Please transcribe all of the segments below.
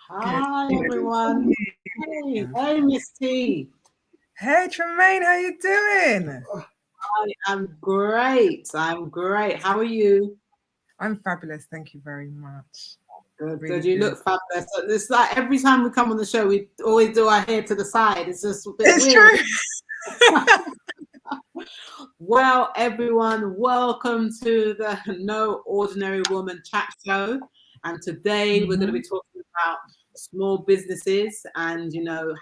Hi everyone. Hey Miss T. Hey Tremaine, how you doing? I am great. I'm great. How are you? I'm fabulous, thank you very much. Good, Really good. You good. look fabulous. It's like every time we come on the show, we always do our hair to the side. It's just a bit It's weird. true. Well, everyone, welcome to the No Ordinary Woman chat show. And today we're going to be talking about small businesses and,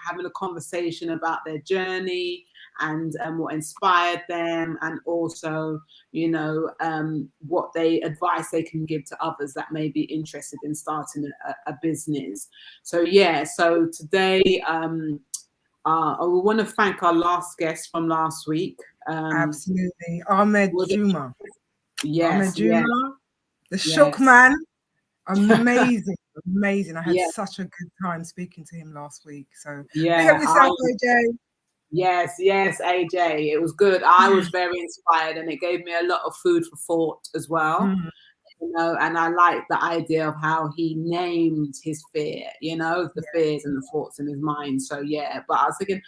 having a conversation about their journey and what inspired them, and also, what they advice they can give to others that may be interested in starting a business. So today, we want to thank our last guest from last week. Absolutely. Ahmed Was it? Juma. Ahmed Yes, yes, Juma, the shook yes, man. Amazing. Amazing. I had yes, such a good time speaking to him last week. So big up yeah. yourself, AJ. Yes, AJ. It was good. I was very inspired, and it gave me a lot of food for thought as well. Mm, And I like the idea of how he named his fear. The yeah. fears and the thoughts in his mind. So yeah, but I was thinking,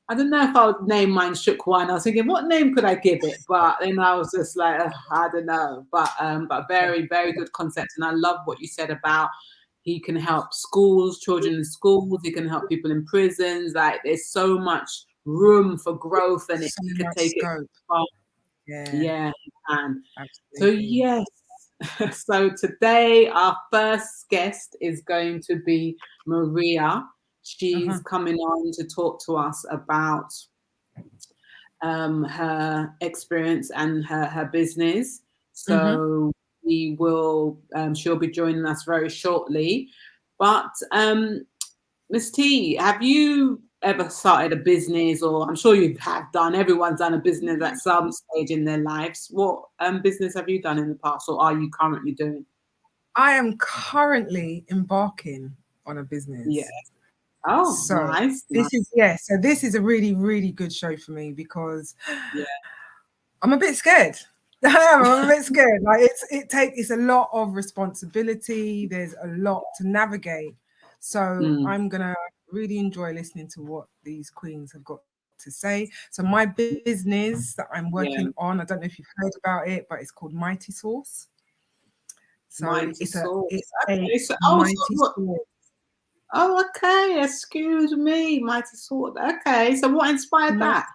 I don't know if I would name mine Shook One. I was thinking, what name could I give it? But then I was just like, ugh, I don't know. But very, very good concept. And I love what you said about he can help schools, children in schools. He can help people in prisons. Like there's so much room for growth, and So he could much take it scope. far. Yeah, Yeah, he can. So absolutely. yes. So today our first guest is going to be Maria. She's Uh-huh. coming on to talk to us about her experience and her business. Mm-hmm. So she'll be joining us very shortly. But Miss T, have you ever started a business? Or I'm sure you have done. Everyone's done a business at some stage in their lives. What business have you done in the past, or are you currently doing? I am currently embarking on a Yeah. business. Oh, So nice, nice. this is a really, really good show for me because Yeah. I'm a bit scared. I'm a bit scared. Like it's a lot of responsibility. There's a lot to navigate. So Mm. I'm gonna really enjoy listening to what these queens have got to say. So my business that I'm working Yeah. on, I don't know if you've heard about it, but it's called Mighty Sauce. So Mighty it's Sauce. a Okay. So mighty what? sauce. Oh, okay. Excuse me, Mighty Sauce. Okay. So what inspired that?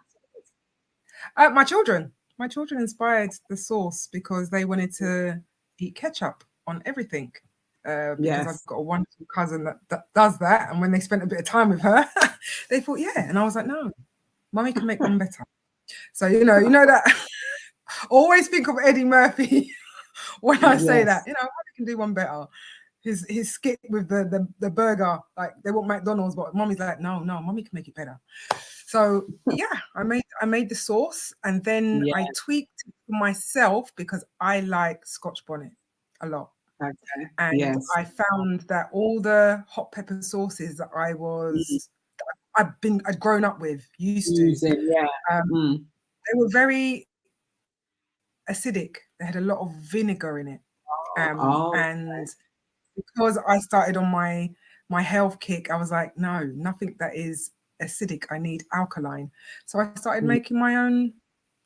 My children. My children inspired the sauce because they wanted to eat ketchup on everything. Because I've Yes. got a wonderful cousin that does that, and when they spent a bit of time with her, they thought, yeah, and I was like, no, mummy can make one better. So you know that. Always think of Eddie Murphy when I say that. Yes. Mummy can do one better. His skit with the burger, like they want McDonald's, but mummy's like, no, mummy can make it better. So yeah, I made the sauce and then Yeah. I tweaked it for myself because I like Scotch bonnet a lot. Okay. And Yes. I found that all the hot pepper sauces that Mm. I'd grown up with, used to, Using. Yeah. Mm. they were very acidic. They had a lot of vinegar in it. Oh. And because I started on my health kick, I was like, no, nothing that is acidic. I need alkaline. So I started Mm. making my own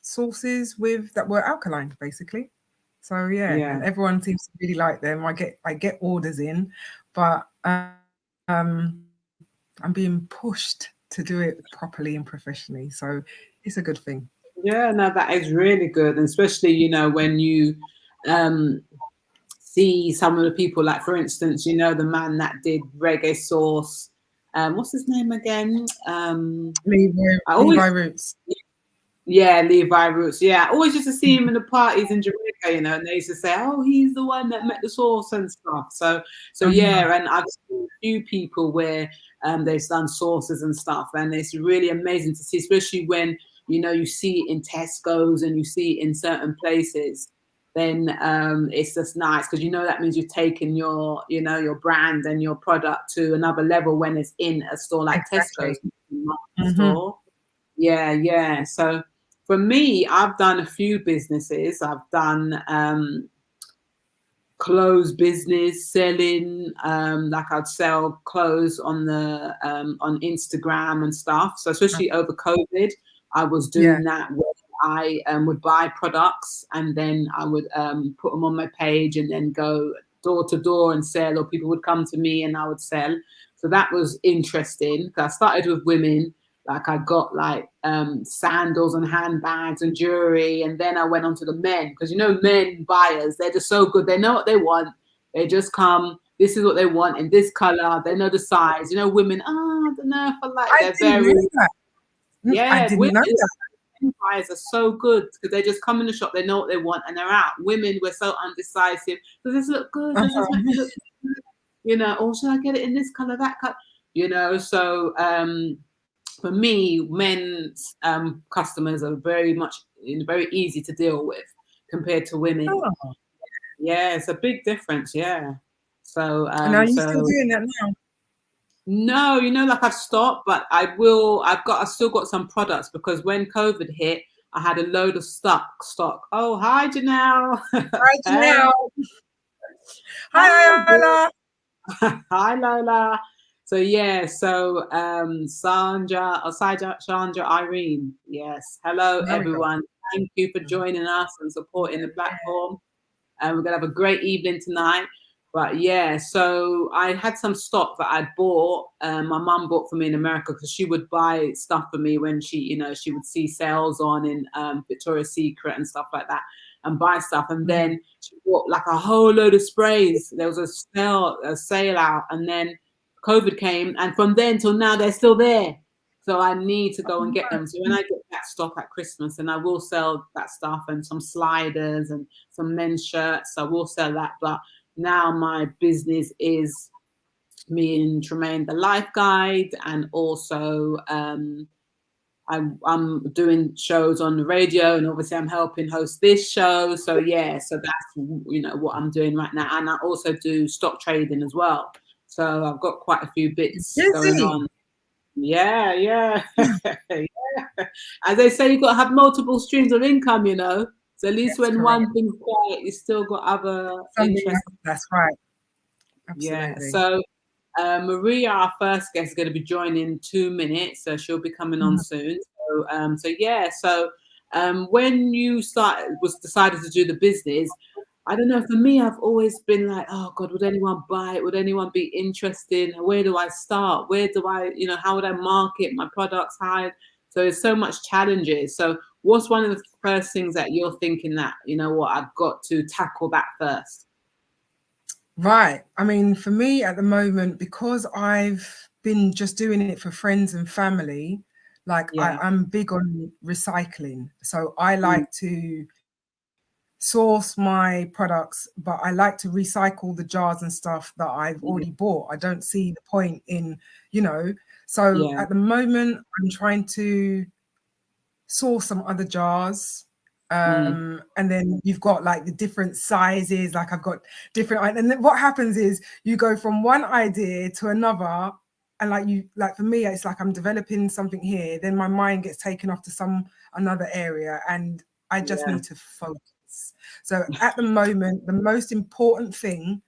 sauces with that were alkaline, basically. So yeah, and Yeah. everyone seems to really like them. I get orders in, but I'm being pushed to do it properly and professionally. So it's a good thing. Yeah. No, that is really good, and especially when you um see some of the people, like for instance, the man that did reggae sauce. What's his name again? Levi, I always Levi Roots. Yeah, Levi Roots. Yeah, I always used to see him in the parties in Jamaica, and they used to say, "Oh, he's the one that met the sauce and stuff." So Uh-huh. yeah, and I've seen a few people where they've done sauces and stuff, and it's really amazing to see, especially when you see it in Tesco's and you see it in certain places. Then it's just nice because that means you've taken your brand and your product to another level when it's in a store like Exactly. Tesco's, not a Hmm. store. Yeah, yeah. So for me, I've done a few businesses. I've done clothes business, selling, like I'd sell clothes on the on Instagram and stuff. So especially over COVID, I was doing that where I would buy products and then I would put them on my page and then go door to door and sell, or people would come to me and I would sell. So that was interesting. I started with women. Like I got like sandals and handbags and jewelry, and then I went on to the men, because you know men buyers, they're just so good. They know what they want. They just come. This is what they want in this color. They know the size. You know, women. Oh, I don't know if I like. They're very. Yeah, I didn't know that. Men buyers are so good because they just come in the shop. They know what they want and they're out. Women, we're so undecisive. Does this look good? Does this make me look good? You know, or should I get it in this color, that color? You know, so. For me, men's customers are very easy to deal with compared to women. Oh. Yeah, it's a big difference. Yeah. So, And are you still doing that now? No, you know, like I've stopped, but I will. I've still got some products because when COVID hit, I had a load of stock. Oh, hi, Janelle. Hi, Janelle. Hi, Lola. Hi, Lola. So yeah, so Sandra, Irene. Yes. Hello everyone. Thank you for joining us and supporting the platform. And we're gonna have a great evening tonight. But yeah, so I had some stock that I bought. My mum bought for me in America because she would buy stuff for me when she would see sales on in Victoria's Secret and stuff like that, and buy stuff. And then she bought like a whole load of sprays. There was a sale out, and then COVID came, and from then till now they're still there. So I need to go and get them. So when I get that stock at Christmas, and I will sell that stuff and some sliders and some men's shirts, I will sell that. But now my business is me and Tremaine, the life guide, and also I'm doing shows on the radio, and obviously I'm helping host this show. So yeah, so that's what I'm doing right now, and I also do stock trading as well. So I've got quite a few bits going on. Yeah. Yeah. As they say, you've got to have multiple streams of income, So at least when one thing's quiet, you still got other interests. That's right. Absolutely. Yeah. So Maria, our first guest, is going to be joining in 2 minutes, so she'll be coming on soon. So when you decided to do the business, I don't know. For me, I've always been like, oh God, would anyone buy it? Would anyone be interested? Where do I start? Where do I, how would I market my products? So there's so much challenges. So what's one of the first things that you're thinking that, I've got to tackle that first? Right. I mean, for me at the moment, because I've been just doing it for friends and family, like I'm big on recycling. So I like to source my products, but I like to recycle the jars and stuff that I've already bought. I don't see the point in, So at the moment, I'm trying to source some other jars. And then you've got like the different sizes, like I've got different, and then what happens is you go from one idea to another, and like for me, it's like I'm developing something here, then my mind gets taken off to another area, and I just need to focus. So at the moment, the most important thing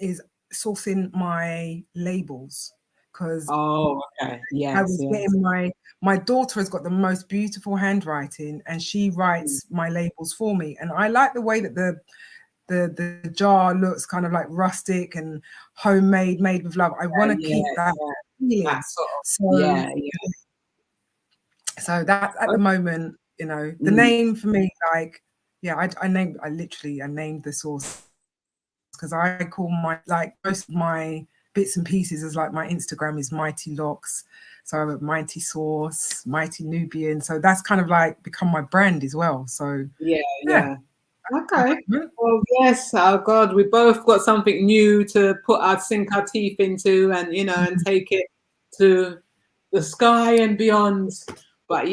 is sourcing my labels, because I was getting my daughter has got the most beautiful handwriting, and she writes my labels for me, and I like the way that the jar looks kind of like rustic and homemade, made with love. I want to keep that feeling. So that's at the moment, the name for me, like, I named the source, because I call most of my bits and pieces as like my Instagram is Mighty Locks. So I have Mighty Source, Mighty Nubian. So that's kind of like become my brand as well. So yeah. Okay. Well, yes. Oh God, we both got something new to sink our teeth into, and and take it to the sky and beyond. But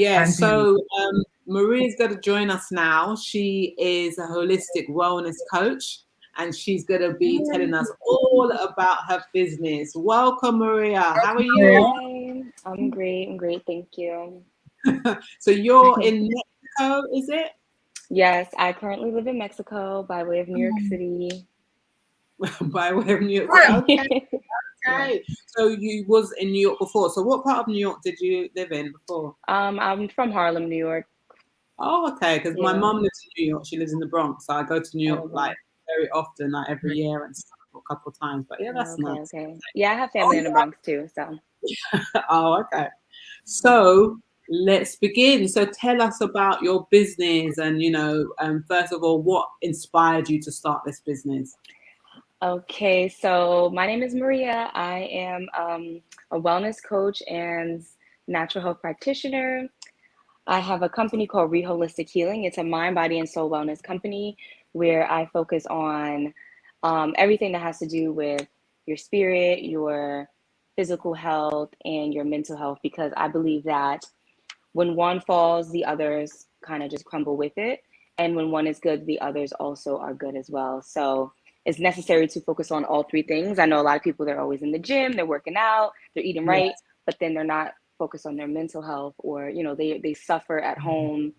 Maria's going to join us now. She is a holistic wellness coach, and she's going to be telling us all about her business. Welcome, Maria. How are you? Hi. I'm great. Thank you. So you're in Mexico, is it? Yes, I currently live in Mexico by way of New York City. by way of New York. Yeah. Okay, okay. So you was in New York before. So what part of New York did you live in before? I'm from Harlem, New York. Oh, okay. Because my Yeah. mum lives in New York. She lives in the Bronx. So I go to New Oh, York wow. like very often, like every year and stuff, a couple of times. But yeah, Oh, that's okay, nice. okay. Yeah, I have Oh, family in the Bronx too, so. yeah. Oh, okay. So let's begin. So tell us about your business, and first of all, what inspired you to start this business? Okay, so my name is Maria. I am a wellness coach and natural health practitioner. I have a company called Riholistic Healing. It's a mind, body, and soul wellness company where I focus on everything that has to do with your spirit, your physical health, and your mental health, because I believe that when one falls, the others kind of just crumble with it. And when one is good, the others also are good as well. So it's necessary to focus on all three things. I know a lot of people, they're always in the gym, they're working out, they're eating right, Yes. but then they're not focused on their mental health, or, they suffer at home,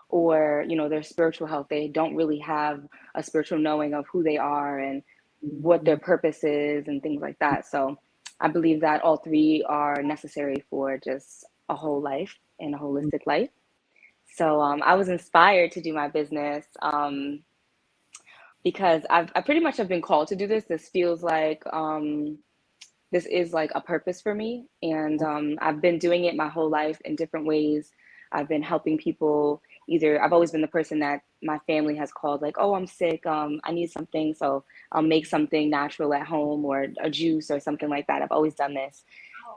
or, their spiritual health. They don't really have a spiritual knowing of who they are and what their purpose is and things like that. So I believe that all three are necessary for just a whole life and a holistic life. So I was inspired to do my business because I pretty much have been called to do this. This feels like this is like a purpose for me. And I've been doing it my whole life in different ways. I've been helping people. Either I've always been the person that my family has called, like, oh, I'm sick, I need something. So I'll make something natural at home, or a juice or something like that. I've always done this.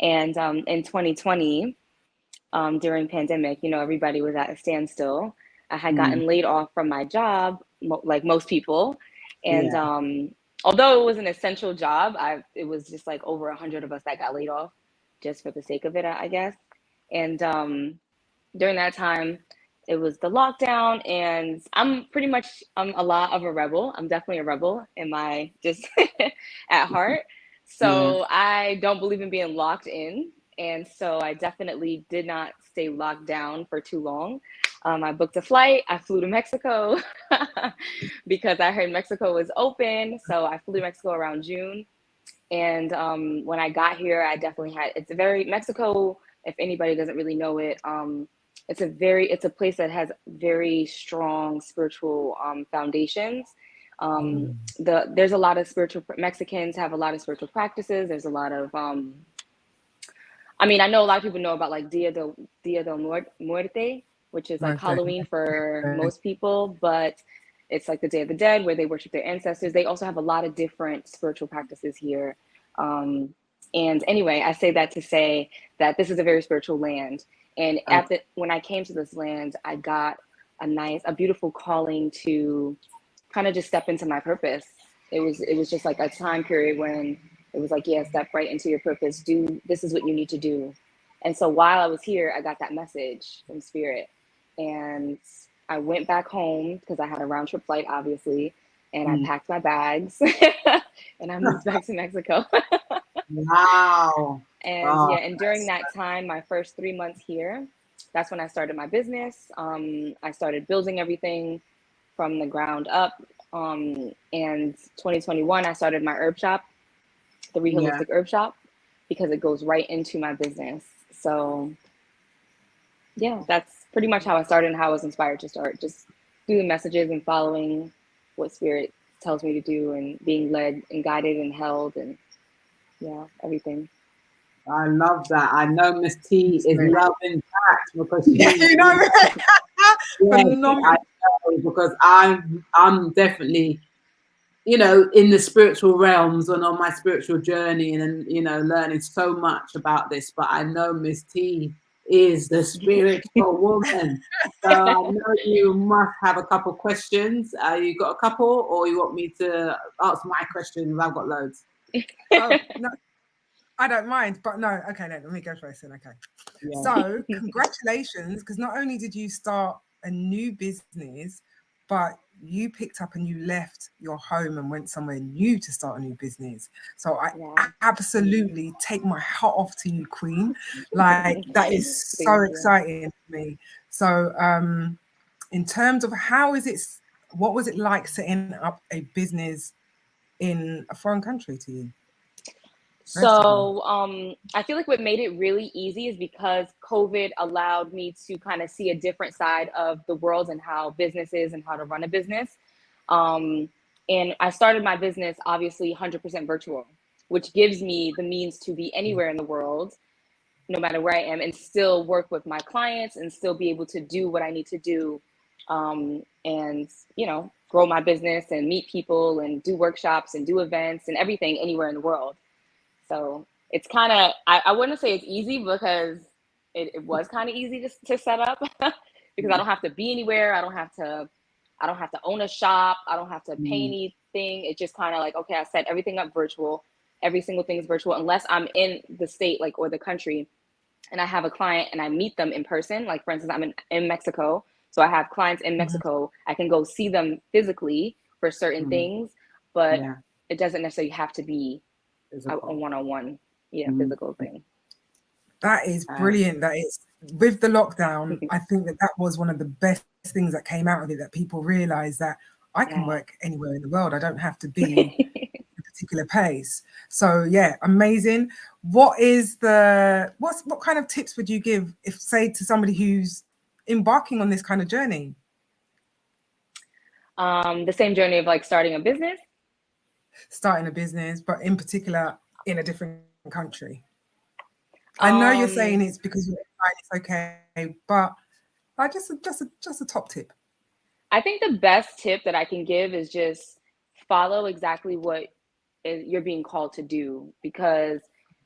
And in 2020, during pandemic, everybody was at a standstill. I had Mm. gotten laid off from my job, like most people. And Yeah. although it was an essential job, it was just like over 100 of us that got laid off just for the sake of it, I guess. And during that time, it was the lockdown, and I'm pretty much a lot of a rebel. I'm definitely a rebel in my just at heart. Yeah. So I don't believe in being locked in. And so I definitely did not stay locked down for too long. I booked a flight. I flew to Mexico because I heard Mexico was open. So I flew to Mexico around June. And when I got here, I definitely had, Mexico, if anybody doesn't really know it, it's a place that has very strong spiritual foundations. There's a lot of Mexicans have a lot of spiritual practices. There's a lot of, I know a lot of people know about like Dia del Muerte, which is like Okay. Halloween for most people, but it's like the Day of the Dead where they worship their ancestors. They also have a lot of different spiritual practices here. And anyway, I say that to say that this is a very spiritual land. And when I came to this land, I got a beautiful calling to kind of just step into my purpose. It was just like a time period when it was like, yeah, step right into your purpose. This is what you need to do. And so while I was here, I got that message from Spirit. And I went back home because I had a round trip flight, obviously. And I packed my bags and I moved back to Mexico. Wow. And Oh, yeah, and during that time, my first 3 months here, that's when I started my business. I started building everything from the ground up. And 2021, I started my herb shop, the yeah. Riholistic Herb Shop, because it goes right into my business. So yeah, that's pretty much how I started and how I was inspired to start, just through the messages and following what Spirit tells me to do, and being led and guided and held, and yeah, everything. I love that. I know Miss T is loving that because Yeah, she, yeah, phenomenal. I know, because I'm definitely, in the spiritual realms and on my spiritual journey, and learning so much about this. But I know Miss T is the spiritual woman. So I know you must have a couple questions. You got a couple, or you want me to ask my questions? I've got loads. Oh, no, I don't mind, but no. Okay, no, let me go first then. Okay. Yeah. So congratulations, because not only did you start a new business, but you picked up and you left your home and went somewhere new to start a new business. So I Yeah. absolutely take my hat off to you, Queen. Like that is so Thank you. exciting for me. So in terms of what was it like setting up a business in a foreign country to you? So I feel like what made it really easy is because COVID allowed me to kind of see a different side of the world and how business is and how to run a business. And I started my business obviously 100% virtual, which gives me the means to be anywhere in the world, no matter where I am, and still work with my clients and still be able to do what I need to do, and, you know, grow my business and meet people and do workshops and do events and everything anywhere in the world. So it's kind of, I wouldn't say it's easy because it was kind of easy to set up because I don't have to be anywhere. I don't have to own a shop. I don't have to pay anything. It's just kind of like, okay, I set everything up virtual. Every single thing is virtual unless I'm in the state, like, or the country, and I have a client and I meet them in person. Like, for instance, I'm in Mexico. So I have clients in Mexico. I can go see them physically for certain things, but it doesn't necessarily have to be a one-on-one, physical thing. That is brilliant. That is, with the lockdown, I think that was one of the best things that came out of it, that people realized that I can work anywhere in the world. I don't have to be a particular pace. So yeah, amazing. What kind of tips would you give, if, say, to somebody who's embarking on this kind of journey? The same journey of like starting a business, but in particular in a different country. I know you're saying it's because you're fine, it's okay, but like just a top tip. I think the best tip that I can give is just follow exactly what you're being called to do, because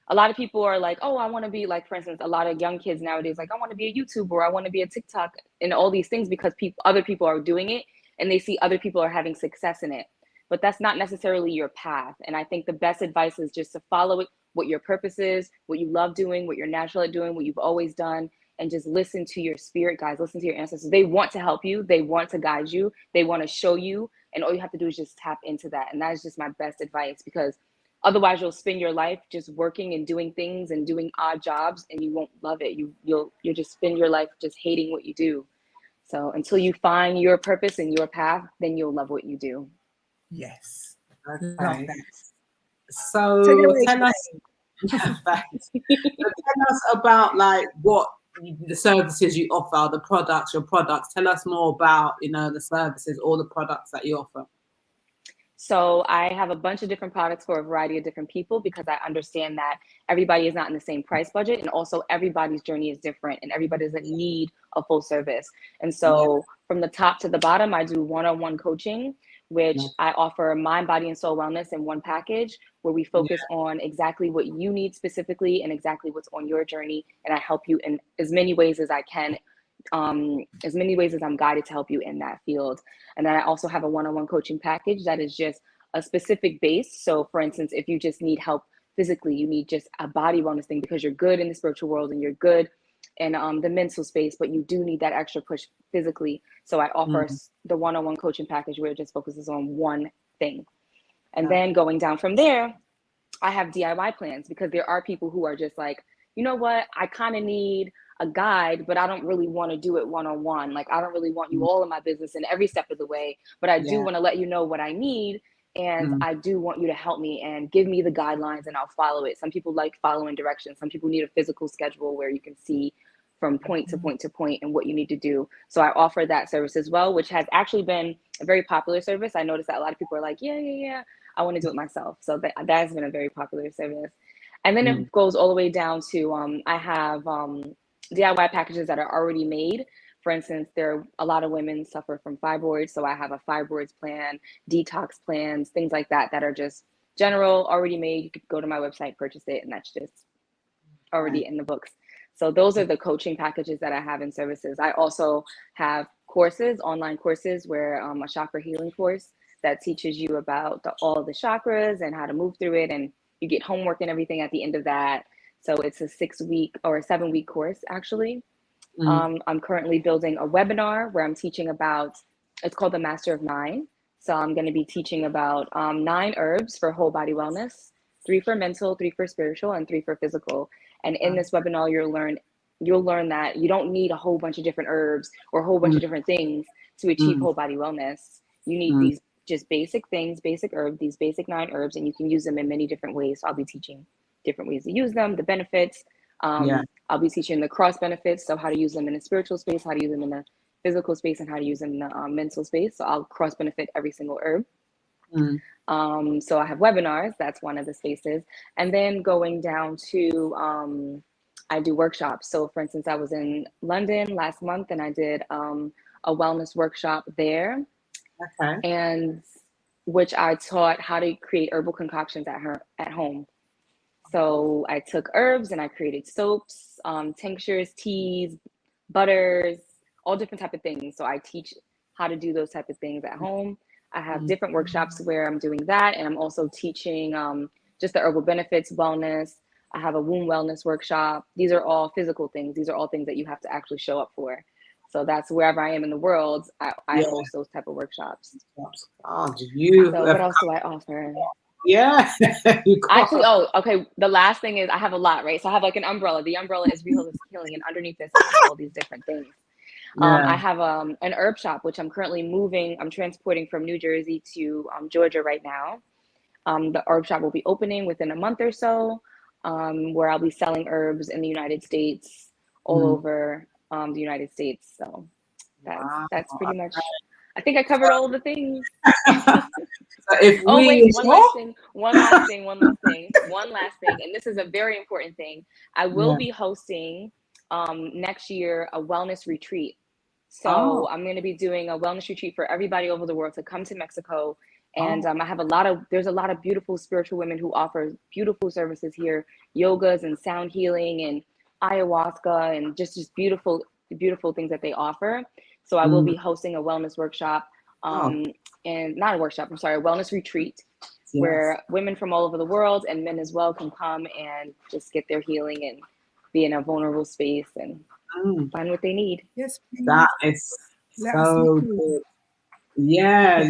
a lot of people are like, oh, I want to be, like, for instance, a lot of young kids nowadays, like, I want to be a YouTuber, I want to be a TikTok, and all these things because other people are doing it and they see other people are having success in it. But that's not necessarily your path. And I think the best advice is just to follow it, what your purpose is, what you love doing, what you're natural at doing, what you've always done, and just listen to your spirit guides, listen to your ancestors. They want to help you. They want to guide you. They want to show you. And all you have to do is just tap into that. And that is just my best advice, because otherwise you'll spend your life just working and doing things and doing odd jobs, and you won't love it. You'll just spend your life just hating what you do. So until you find your purpose and your path, then you'll love what you do. Yes. Okay. So tell us, tell us about, like, what the services you offer, the products, your products. Tell us more about, the services or the products that you offer. So I have a bunch of different products for a variety of different people, because I understand that everybody is not in the same price budget, and also everybody's journey is different and everybody doesn't need a full service. And so from the top to the bottom, I do one-on-one coaching, which I offer mind, body, and soul wellness in one package, where we focus on exactly what you need specifically and exactly what's on your journey. And I help you in as many ways as I can, as many ways as I'm guided to help you in that field. And then I also have a one-on-one coaching package that is just a specific base. So for instance, if you just need help physically, you need just a body wellness thing because you're good in the spiritual world and you're good in the mental space, but you do need that extra push physically. So I offer the one-on-one coaching package where it just focuses on one thing. And then going down from there, I have DIY plans, because there are people who are just like, you know what, I kind of need a guide, but I don't really want to do it one-on-one. Like, I don't really want you all in my business in every step of the way, but I do want to let you know what I need. And I do want you to help me and give me the guidelines, and I'll follow it. Some people like following directions. Some people need a physical schedule where you can see from point to point to point and what you need to do. So I offer that service as well, which has actually been a very popular service. I noticed that a lot of people are like, yeah, I want to do it myself. So that has been a very popular service. And then it goes all the way down to, I have DIY packages that are already made. For instance, a lot of women suffer from fibroids. So I have a fibroids plan, detox plans, things like that, that are just general, already made. You could go to my website, purchase it, and that's just already in the books. So those are the coaching packages that I have in services. I also have courses, online courses, where a chakra healing course that teaches you about all the chakras and how to move through it. And you get homework and everything at the end of that. So it's a 6-week or a 7-week course, actually. I'm currently building a webinar where I'm teaching about, it's called the Master of 9. So I'm going to be teaching about 9 herbs for whole body wellness, 3 for mental, 3 for spiritual, and 3 for physical. And in this webinar, you'll learn that you don't need a whole bunch of different herbs or a whole bunch of different things to achieve whole body wellness. You need these just basic things, basic herbs, these basic 9 herbs, and you can use them in many different ways. So I'll be teaching different ways to use them, the benefits. I'll be teaching the cross benefits, so how to use them in a spiritual space, how to use them in a physical space, and how to use them in a mental space. So I'll cross benefit every single herb. So I have webinars, that's one of the spaces. And then going down to, I do workshops. So for instance, I was in London last month and I did a wellness workshop there. Okay. And which I taught how to create herbal concoctions at home. So I took herbs and I created soaps, tinctures, teas, butters, all different type of things. So I teach how to do those type of things at home. I have different workshops where I'm doing that. And I'm also teaching just the herbal benefits, wellness. I have a womb wellness workshop. These are all physical things. These are all things that you have to actually show up for. So that's wherever I am in the world, I host those type of workshops. Oh, so what else do I offer? Yeah. Actually, okay. The last thing is I have a lot, right? So I have like an umbrella. The umbrella is Riholistic Healing, and underneath this is all these different things. I have an herb shop, which I'm currently moving. I'm transporting from New Jersey to Georgia right now. The herb shop will be opening within a month or so, where I'll be selling herbs in the United States, all over the United States. So that's pretty much. I think I covered all of the things. So if one last thing, and this is a very important thing. I will be hosting next year a wellness retreat. So I'm going to be doing a wellness retreat for everybody over the world to come to Mexico. And I have there's a lot of beautiful spiritual women who offer beautiful services here, yogas and sound healing and ayahuasca and just beautiful things that they offer. So I will be hosting a wellness workshop, and not a workshop, a wellness retreat, where women from all over the world and men as well can come and just get their healing and be in a vulnerable space and find what they need. Yes, please. That is so good. Yeah.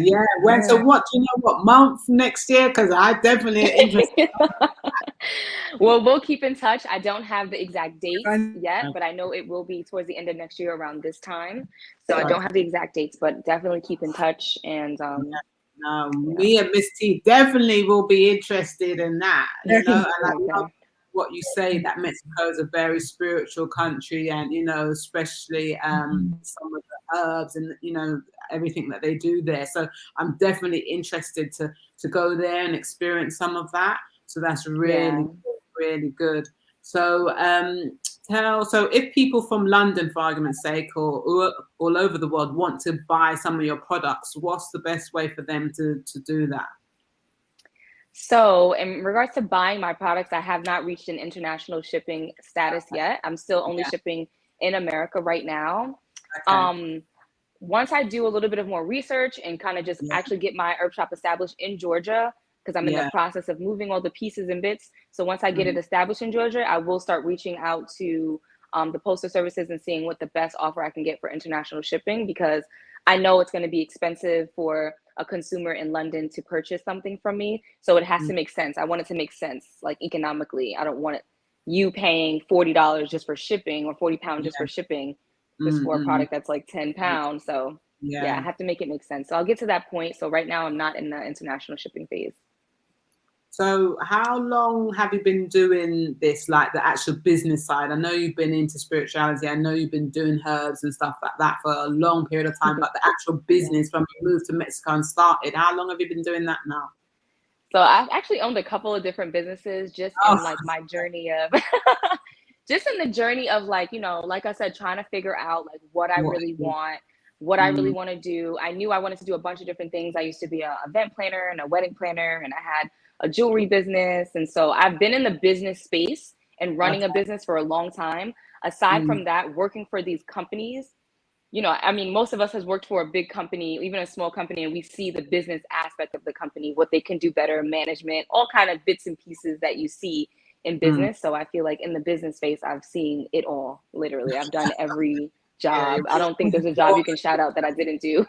So what, do you know what month next year? Because I definitely interested. Well, we'll keep in touch. I don't have the exact dates yet, but I know it will be towards the end of next year around this time. So I don't have the exact dates, but definitely keep in touch. And me and Miss T definitely will be interested in that. You know, and I love what you say, that Mexico is a very spiritual country, and especially some of the herbs and everything that they do there. So I'm definitely interested to go there and experience some of that. So that's really good. So so if people from London, for argument's sake, or all over the world want to buy some of your products, what's the best way for them to do that? So in regards to buying my products, I have not reached an international shipping status yet. I'm still only shipping in America right now. Once I do a little bit of more research and kind of just actually get my herb shop established in Georgia, because I'm in the process of moving all the pieces and bits. So once I get it established in Georgia, I will start reaching out to the postal services and seeing what the best offer I can get for international shipping, because I know it's going to be expensive for a consumer in London to purchase something from me. So it has to make sense. I want it to make sense, like economically. I don't want you paying $40 just for shipping, or £40 just for shipping, just for a product that's like £10. So I have to make it make sense. So I'll get to that point. So right now I'm not in the international shipping phase. So how long have you been doing this, like the actual business side? I know you've been into spirituality. I know you've been doing herbs and stuff like that for a long period of time, but the actual business from you moved to Mexico and started, how long have you been doing that now? So I've actually owned a couple of different businesses just in like my journey of, just in the journey of like, like I said, trying to figure out like what I really want, what I really want to do. I knew I wanted to do a bunch of different things. I used to be an event planner and a wedding planner, and I had a jewelry business. And so I've been in the business space and running a business for a long time. Aside from that, working for these companies, I mean, most of us has worked for a big company, even a small company, and we see the business aspect of the company, what they can do better, management, all kind of bits and pieces that you see in business. So I feel like in the business space, I've seen it all. Literally, I've done every job. I don't think there's a job you can shout out that I didn't do.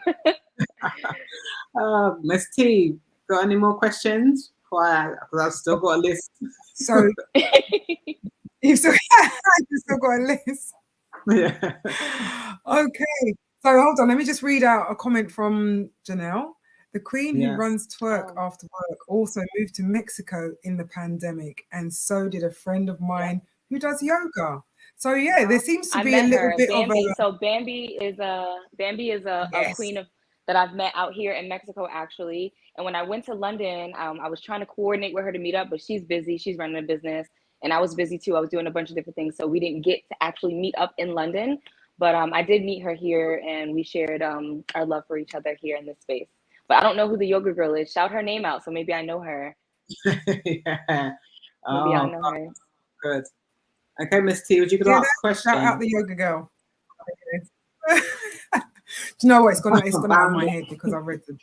Miss T, got any more questions? Because I've still got a list. So you've still got a list. Yeah. Okay. So hold on. Let me just read out a comment from Janelle. The queen who runs Twerk After Work also moved to Mexico in the pandemic, and so did a friend of mine who does yoga. So yeah, there seems to be a little bit Bambi. of a. So Bambi is a queen of that I've met out here in Mexico actually. And when I went to London, I was trying to coordinate with her to meet up, but she's busy. She's running a business, and I was busy too. I was doing a bunch of different things, so we didn't get to actually meet up in London. But I did meet her here, and we shared our love for each other here in this space. But I don't know who the yoga girl is. Shout her name out, so maybe I know her. Yeah. Maybe I know her. Good. Okay, Miss T, would you could ask a question? Shout out the yoga girl. Do you know what? It's gone out of my head because I read the.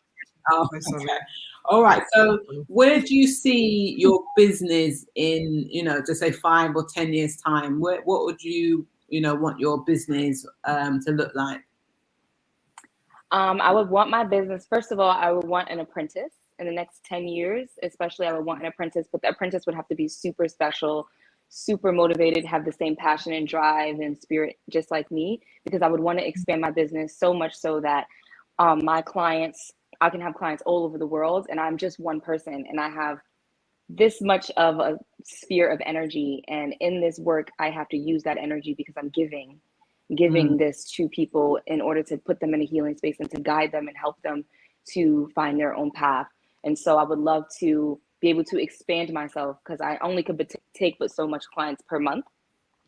Oh, okay. All right. So, where do you see your business in, to say 5 or 10 years time? What would you, want your business to look like? I would want my business. First of all, I would want an apprentice in the next 10 years. Especially, I would want an apprentice, but the apprentice would have to be super special, super motivated, have the same passion and drive and spirit just like me, because I would want to expand my business so much so that I can have clients all over the world, and I'm just one person, and I have this much of a sphere of energy. And in this work, I have to use that energy because I'm giving this to people in order to put them in a healing space and to guide them and help them to find their own path. And so I would love to be able to expand myself, because I only could take but so much clients per month.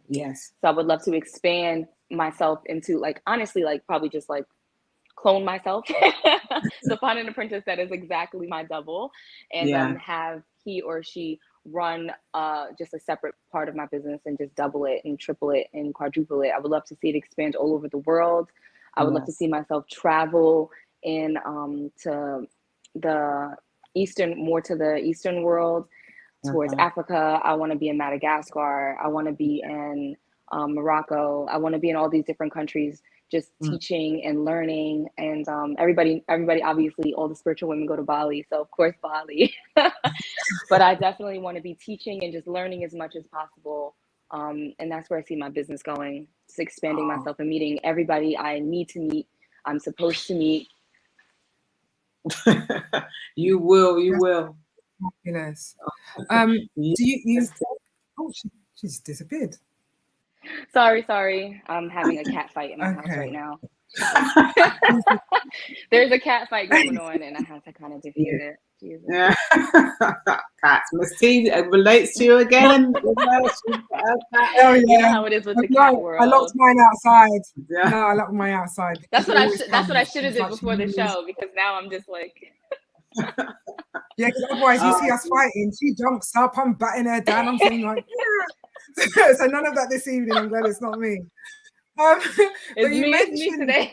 Yes. So I would love to expand myself into, like, honestly, like probably just like clone myself. So find an apprentice that is exactly my double, and have he or she run just a separate part of my business and just double it and triple it and quadruple it. I would love to see it expand all over the world. I would love to see myself travel in to the eastern world, towards Africa. I want to be in Madagascar. I want to be in Morocco. I want to be in all these different countries, just teaching and learning. And everybody, obviously, all the spiritual women go to Bali. So of course, Bali. But I definitely want to be teaching and just learning as much as possible. And that's where I see my business going, just expanding myself and meeting everybody I need to meet, I'm supposed to meet. You will. Yes. Do you oh, she's disappeared. Sorry. I'm having a cat fight in my house right now. There's a cat fight going on, and I have to kind of defuse it. Jesus. Yeah. Cats. Miss T relates to you again. Oh, You know how it is with the cat world. I locked mine outside. Yeah. No, I locked mine outside. That's what I should have did before the show, because now I'm just like. Yeah, because otherwise you see us fighting. She jumps up, I'm batting her down. I'm saying like, yeah. So none of that this evening. I'm glad it's not me. It's me today.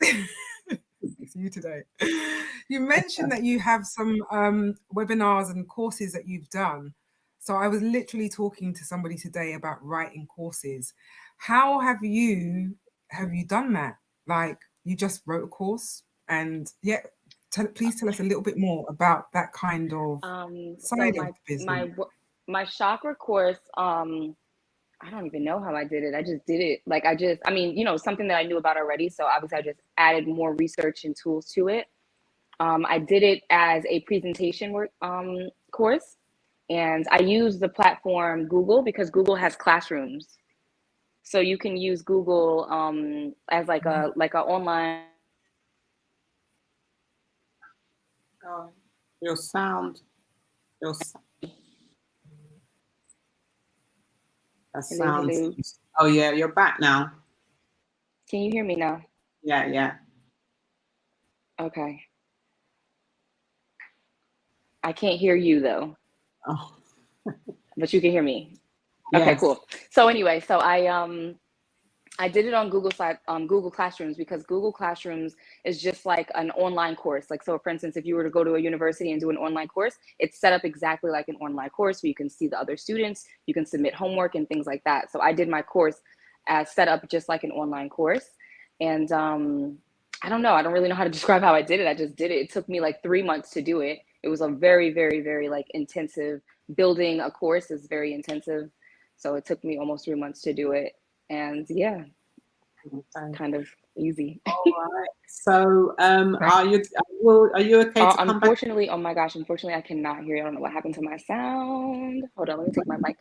It's you today. You mentioned that you have some webinars and courses that you've done. So I was literally talking to somebody today about writing courses. How have you done that? Like, you just wrote a course, and please tell us a little bit more about that kind of side of business. My chakra course, I don't even know how I did it. I just did it. Like, something that I knew about already. So obviously I just added more research and tools to it. I did it as a presentation course, and I use the platform Google, because Google has classrooms. So you can use Google as like a online. Your sound. That sounds. Oh yeah, you're back now. Can you hear me now? Yeah. Okay. I can't hear you though. Oh. But you can hear me. Yes. Okay, cool. So anyway, so I did it on Google Classrooms, because Google Classrooms is just like an online course. Like, so for instance, if you were to go to a university and do an online course, it's set up exactly like an online course where you can see the other students, you can submit homework and things like that. So I did my course as set up just like an online course. And I don't know, I don't really know how to describe how I did it. I just did it. It took me like 3 months to do it. It was a very, very, very like intensive. Building a course is very intensive. So it took me almost 3 months to do it. And yeah. Okay. kind of easy. All right. So, are you okay to come back? Unfortunately, oh my gosh, unfortunately, I cannot hear you. I don't know what happened to my sound. Hold on, let me take my mic.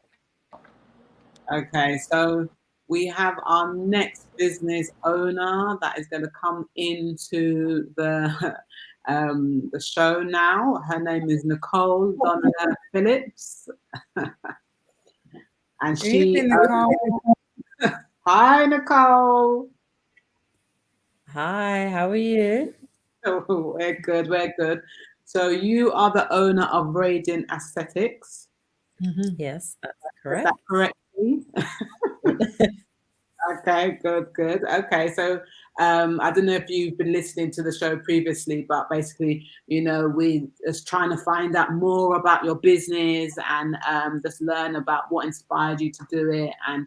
Okay, so we have our next business owner that is going to come into the show now. Her name is Nichole Donoher-Phillips, and she. Evening, Nichole. Hi, Nichole. Hi, how are you? Oh, we're good. We're good. So you are the owner of Radiant Aesthetics. Yes, that's Is correct. that correctly? Okay, good. Okay, so I don't know if you've been listening to the show previously, but basically, we just trying to find out more about your business and just learn about what inspired you to do it, and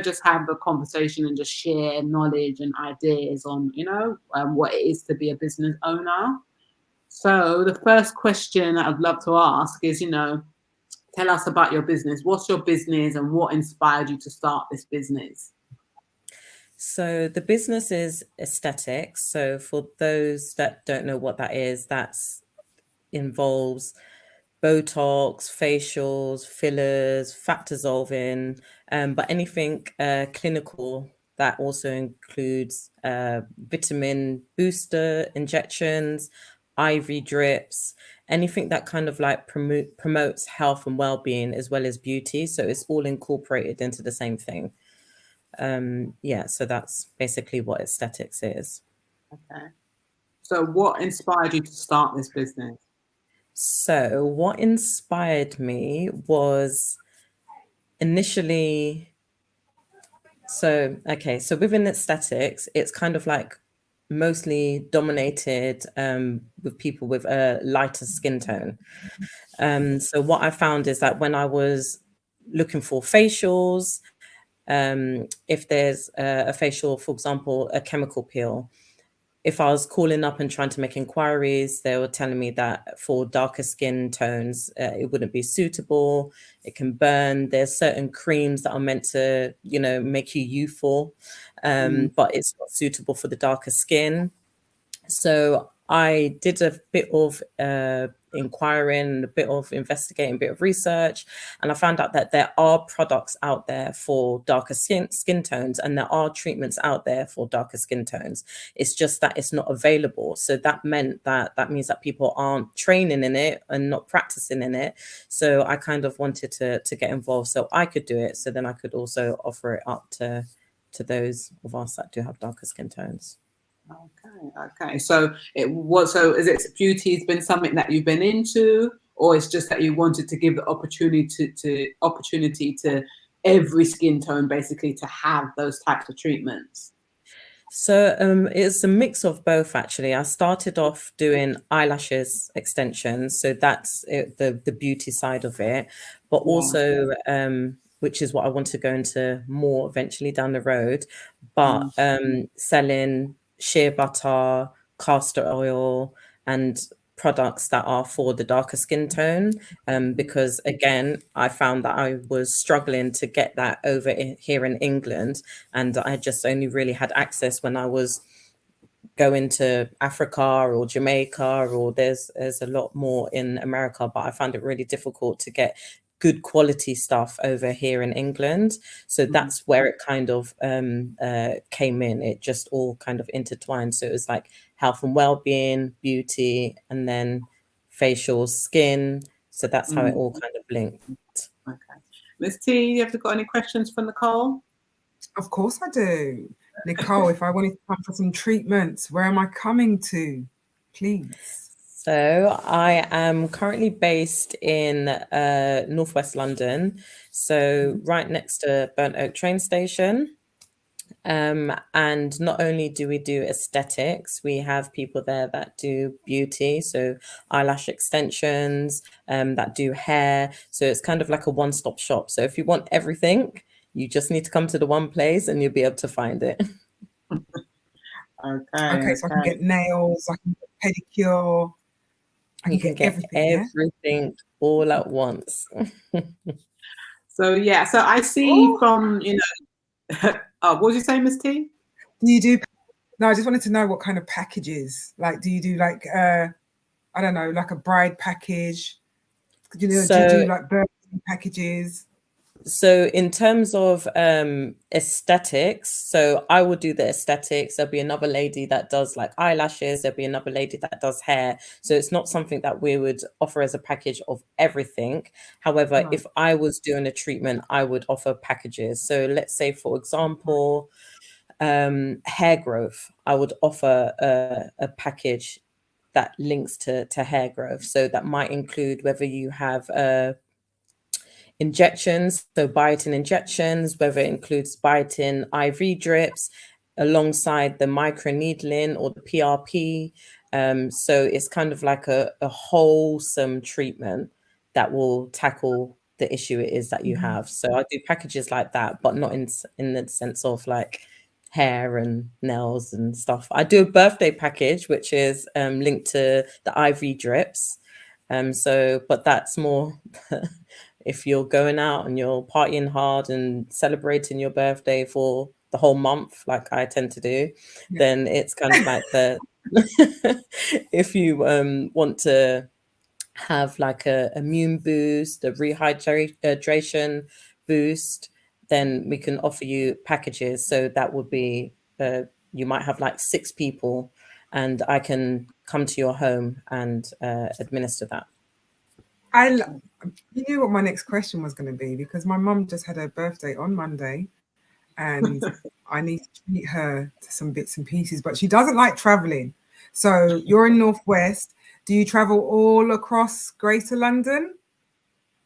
just have a conversation and just share knowledge and ideas on what it is to be a business owner. So the first question I'd love to ask is, tell us about your business. What's your business and what inspired you to start this business? So the business is aesthetics. So for those that don't know what that is, that's involves Botox, facials, fillers, fat dissolving, but anything clinical that also includes vitamin booster injections, IV drips, anything that kind of like promotes health and well-being as well as beauty. So it's all incorporated into the same thing. So that's basically what aesthetics is. Okay. So what inspired you to start this business? So what inspired me was initially, so within aesthetics, it's kind of like mostly dominated with people with a lighter skin tone. So what I found is that when I was looking for facials, if there's a facial, for example, a chemical peel, if I was calling up and trying to make inquiries, they were telling me that for darker skin tones, it wouldn't be suitable. It can burn. There's certain creams that are meant to, make you youthful, but it's not suitable for the darker skin. So I did a bit of inquiring, a bit of investigating, a bit of research, and I found out that there are products out there for darker skin tones, and there are treatments out there for darker skin tones. It's just that it's not available. So that meant that means that people aren't training in it and not practicing in it. So I kind of wanted to get involved so I could do it. So then I could also offer it up to those of us that do have darker skin tones. Okay. So is it beauty's been something that you've been into, or it's just that you wanted to give the opportunity to every skin tone basically to have those types of treatments? So it's a mix of both, actually. I started off doing eyelashes extensions, so that's the beauty side of it, but also which is what I want to go into more eventually down the road, but selling shea butter, castor oil, and products that are for the darker skin tone, because again, I found that I was struggling to get that over here in England, and I just only really had access when I was going to Africa or Jamaica, or there's a lot more in America, but I found it really difficult to get good quality stuff over here in England. So that's where it kind of came in. It just all kind of intertwined. So it was like health and well-being, beauty, and then facial, skin. So that's how it all kind of linked. Okay. Miss T, have you got any questions for Nichole? Of course I do. Nichole, if I wanted to come for some treatments, where am I coming to? Please. So I am currently based in northwest London, so right next to Burnt Oak train station. And not only do we do aesthetics, we have people there that do beauty, so eyelash extensions, that do hair. So it's kind of like a one-stop shop. So if you want everything, you just need to come to the one place and you'll be able to find it. Okay, so I can get nails, I can get pedicure. You can get everything all at once. So I see from, what did you say, Miss T? Do you do? No, I just wanted to know what kind of packages. Like, do you do like I don't know, like a bride package? Do you do like birthday packages? So in terms of aesthetics, so I will do the aesthetics. There'll be another lady that does like eyelashes. There'll be another lady that does hair. So it's not something that we would offer as a package of everything. However, if I was doing a treatment, I would offer packages. So let's say, for example, hair growth, I would offer a package that links to hair growth. So that might include whether you have injections, so biotin injections, whether it includes biotin IV drips alongside the microneedling or the PRP. So it's kind of like a wholesome treatment that will tackle the issue it is that you have. So I do packages like that, but not in the sense of like hair and nails and stuff. I do a birthday package, which is linked to the IV drips. But that's more if you're going out and you're partying hard and celebrating your birthday for the whole month, like I tend to do, then it's kind of like the if you want to have like a immune boost, a rehydration boost, then we can offer you packages. So that would be you might have like 6 people, and I can come to your home and administer that. You knew what my next question was going to be, because my mum just had her birthday on Monday, and I need to treat her to some bits and pieces, but she doesn't like traveling. So you're in Northwest. Do you travel all across Greater London?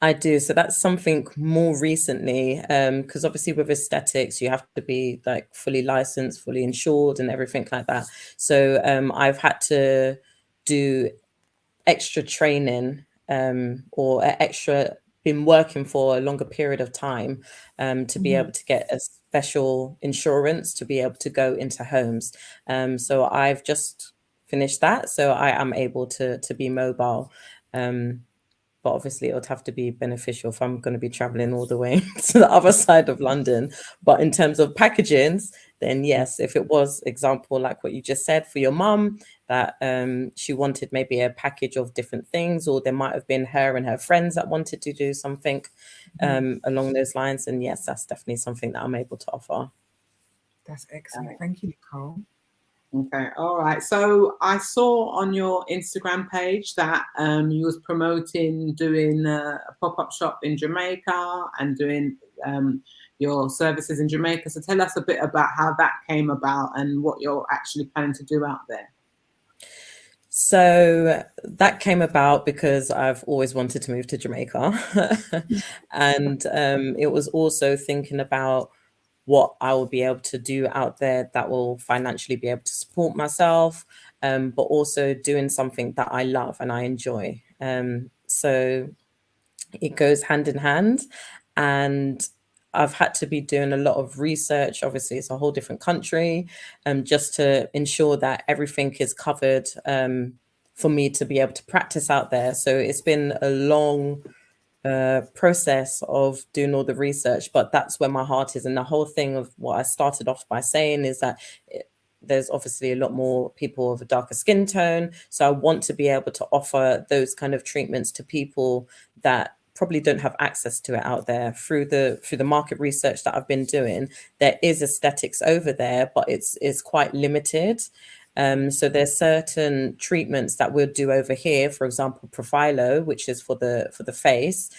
I do. So that's something more recently, because obviously with aesthetics, you have to be like fully licensed, fully insured and everything like that. So I've had to do extra training or been working for a longer period of time to be able to get a special insurance to be able to go into homes. So I've just finished that. So I am able to be mobile. But obviously it would have to be beneficial if I'm going to be traveling all the way to the other side of London. But in terms of packagings, then yes, if it was example, like what you just said for your mum, that she wanted maybe a package of different things, or there might have been her and her friends that wanted to do something along those lines. And yes, that's definitely something that I'm able to offer. That's excellent. Thank you, Nichole. Okay, all right. So I saw on your Instagram page that you was promoting doing a pop-up shop in Jamaica and doing your services in Jamaica. So tell us a bit about how that came about and what you're actually planning to do out there. So that came about because I've always wanted to move to Jamaica. And it was also thinking about what I will be able to do out there that will financially be able to support myself, but also doing something that I love and I enjoy. So it goes hand in hand. And I've had to be doing a lot of research. Obviously, it's a whole different country, just to ensure that everything is covered for me to be able to practice out there. So it's been a long process of doing all the research, but that's where my heart is. And the whole thing of what I started off by saying is that there's obviously a lot more people of a darker skin tone. So I want to be able to offer those kind of treatments to people that probably don't have access to it out there. Through the market research that I've been doing, there is aesthetics over there, but it's quite limited. So there's certain treatments that we'll do over here, for example, Profilo, which is for the face.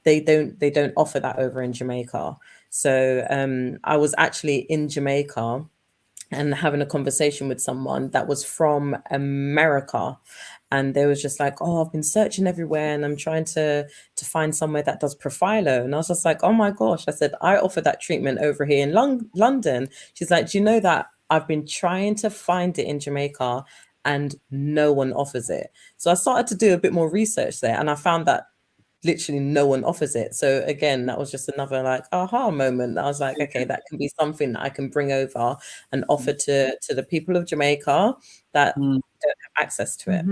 They don't offer that over in Jamaica. So I was actually in Jamaica and having a conversation with someone that was from America, and they was just like, oh, I've been searching everywhere and I'm trying to find somewhere that does Profilo. And I was just like, oh my gosh. I said, I offer that treatment over here in London. She's like, do you know that I've been trying to find it in Jamaica and no one offers it? So I started to do a bit more research there, and I found that literally no one offers it. So again, that was just another like aha moment. I was like, okay, that can be something that I can bring over and offer to the people of Jamaica that don't have access to it.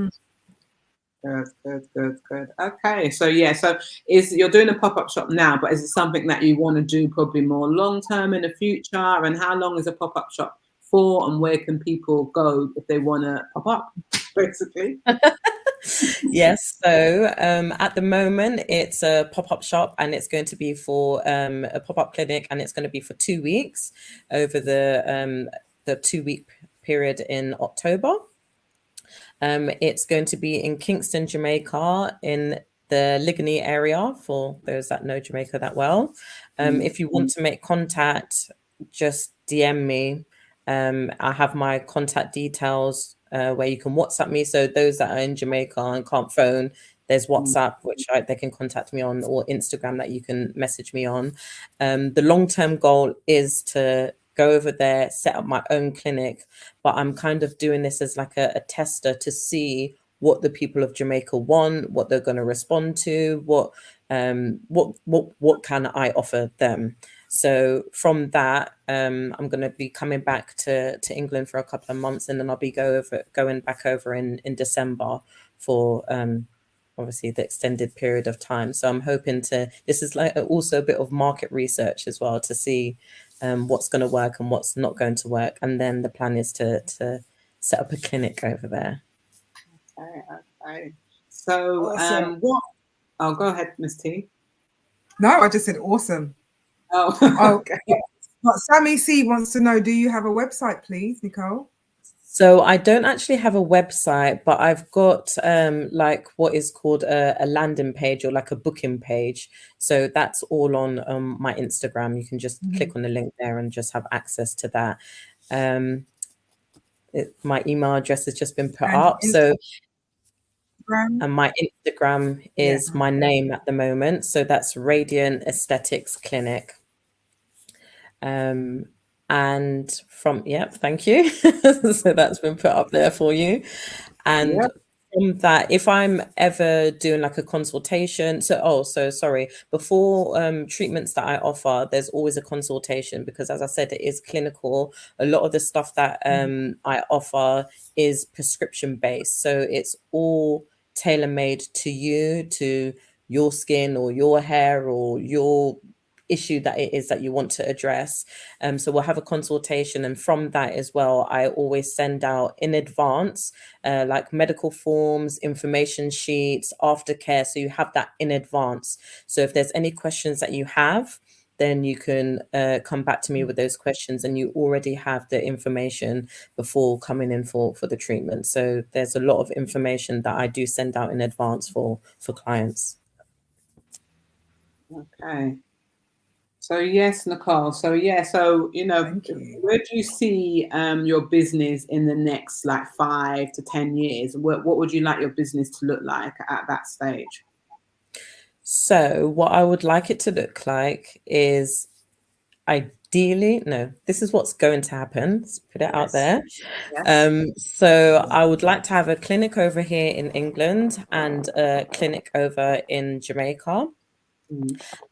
Good. Okay, so yeah, so you're doing a pop-up shop now, but is it something that you want to do probably more long term in the future? And how long is a pop-up shop for, and where can people go if they want to pop up, basically? Yes, so at the moment it's a pop-up shop, and it's going to be for a pop-up clinic, and it's going to be for 2 weeks over the 2-week period in October. It's going to be in Kingston, Jamaica, in the Ligony area, for those that know Jamaica that well. If you want to make contact, just DM me. I have my contact details where you can WhatsApp me. So those that are in Jamaica and can't phone, there's WhatsApp, which they can contact me on, or Instagram that you can message me on. The long-term goal is to go over there, set up my own clinic, but I'm kind of doing this as like a tester to see what the people of Jamaica want, what they're going to respond to, what can I offer them. So from that, I'm going to be coming back to England for a couple of months, and then I'll be going back over in December for obviously the extended period of time. So I'm hoping this is like also a bit of market research as well, to see what's going to work and what's not going to work. And then the plan is to set up a clinic over there. Okay. So Awesome. Oh, go ahead, Miss T. No, I just said awesome. Oh, Okay. But Sammy C wants to know, do you have a website, please, Nichole? So I don't actually have a website, but I've got like what is called a landing page, or like a booking page. So that's all on my Instagram. You can just click on the link there and just have access to that. My email address has just been put up. So, and my Instagram is my name at the moment. So that's Radiant Aesthetics Clinic. And from, thank you. So that's been put up there for you. And from that, if I'm ever doing like a consultation, so sorry, before treatments that I offer, there's always a consultation, because as I said, it is clinical. A lot of the stuff that I offer is prescription based. So it's all tailor-made to you, to your skin or your hair or your issue that it is that you want to address. So we'll have a consultation, and from that as well, I always send out in advance like medical forms, information sheets, aftercare, so you have that in advance. So if there's any questions that you have, then you can come back to me with those questions, and you already have the information before coming in for the treatment. So there's a lot of information that I do send out in advance for clients. Okay. So yes, Nichole. So where do you see your business in the next like 5 to 10 years? What would you like your business to look like at that stage? So what I would like it to look like is, ideally, this is what's going to happen. Let's put it out there. So I would like to have a clinic over here in England and a clinic over in Jamaica.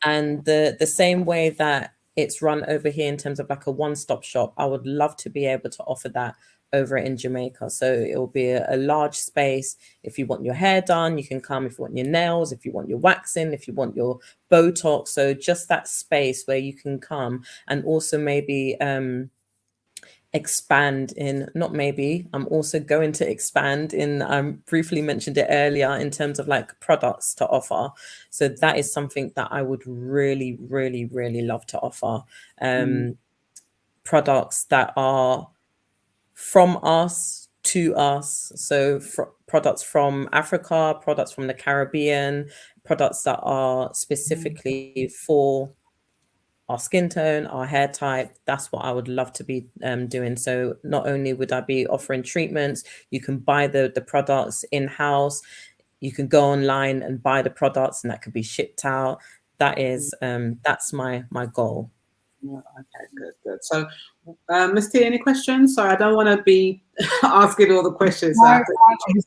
And the same way that it's run over here in terms of like a one-stop shop, I would love to be able to offer that over in Jamaica. So it will be a large space. If you want your hair done, you can come. If you want your nails, if you want your waxing, if you want your Botox. So just that space where you can come, and also maybe expand in, not maybe, I'm also going to expand in, I briefly mentioned it earlier, in terms of like products to offer. So that is something that I would really, really, really love to offer. Products that are from us to us. So products from Africa, products from the Caribbean, products that are specifically for our skin tone, our hair type. That's what I would love to be doing. So not only would I be offering treatments, you can buy the products in-house, you can go online and buy the products, and that could be shipped out. That is that's my goal. Okay, good. So Ms. T, any questions? Sorry, I don't want to be asking all the questions. No,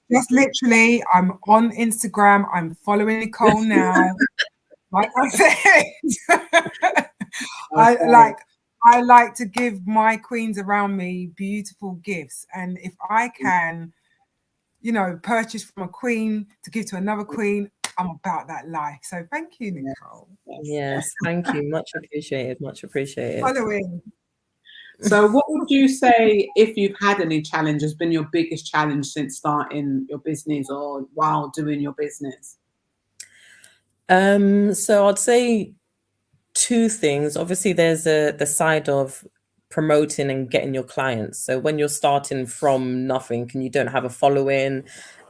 just literally, I'm on Instagram, I'm following Nichole now. Like I said, I like to give my queens around me beautiful gifts, and if I can, purchase from a queen to give to another queen, I'm about that life. So thank you, Nichole. Yes, thank you. Much appreciated. Much appreciated. Following. So what would you say, if you've had any challenge, has been your biggest challenge since starting your business or while doing your business? So I'd say two things. Obviously, there's the side of promoting and getting your clients. So when you're starting from nothing and you don't have a following,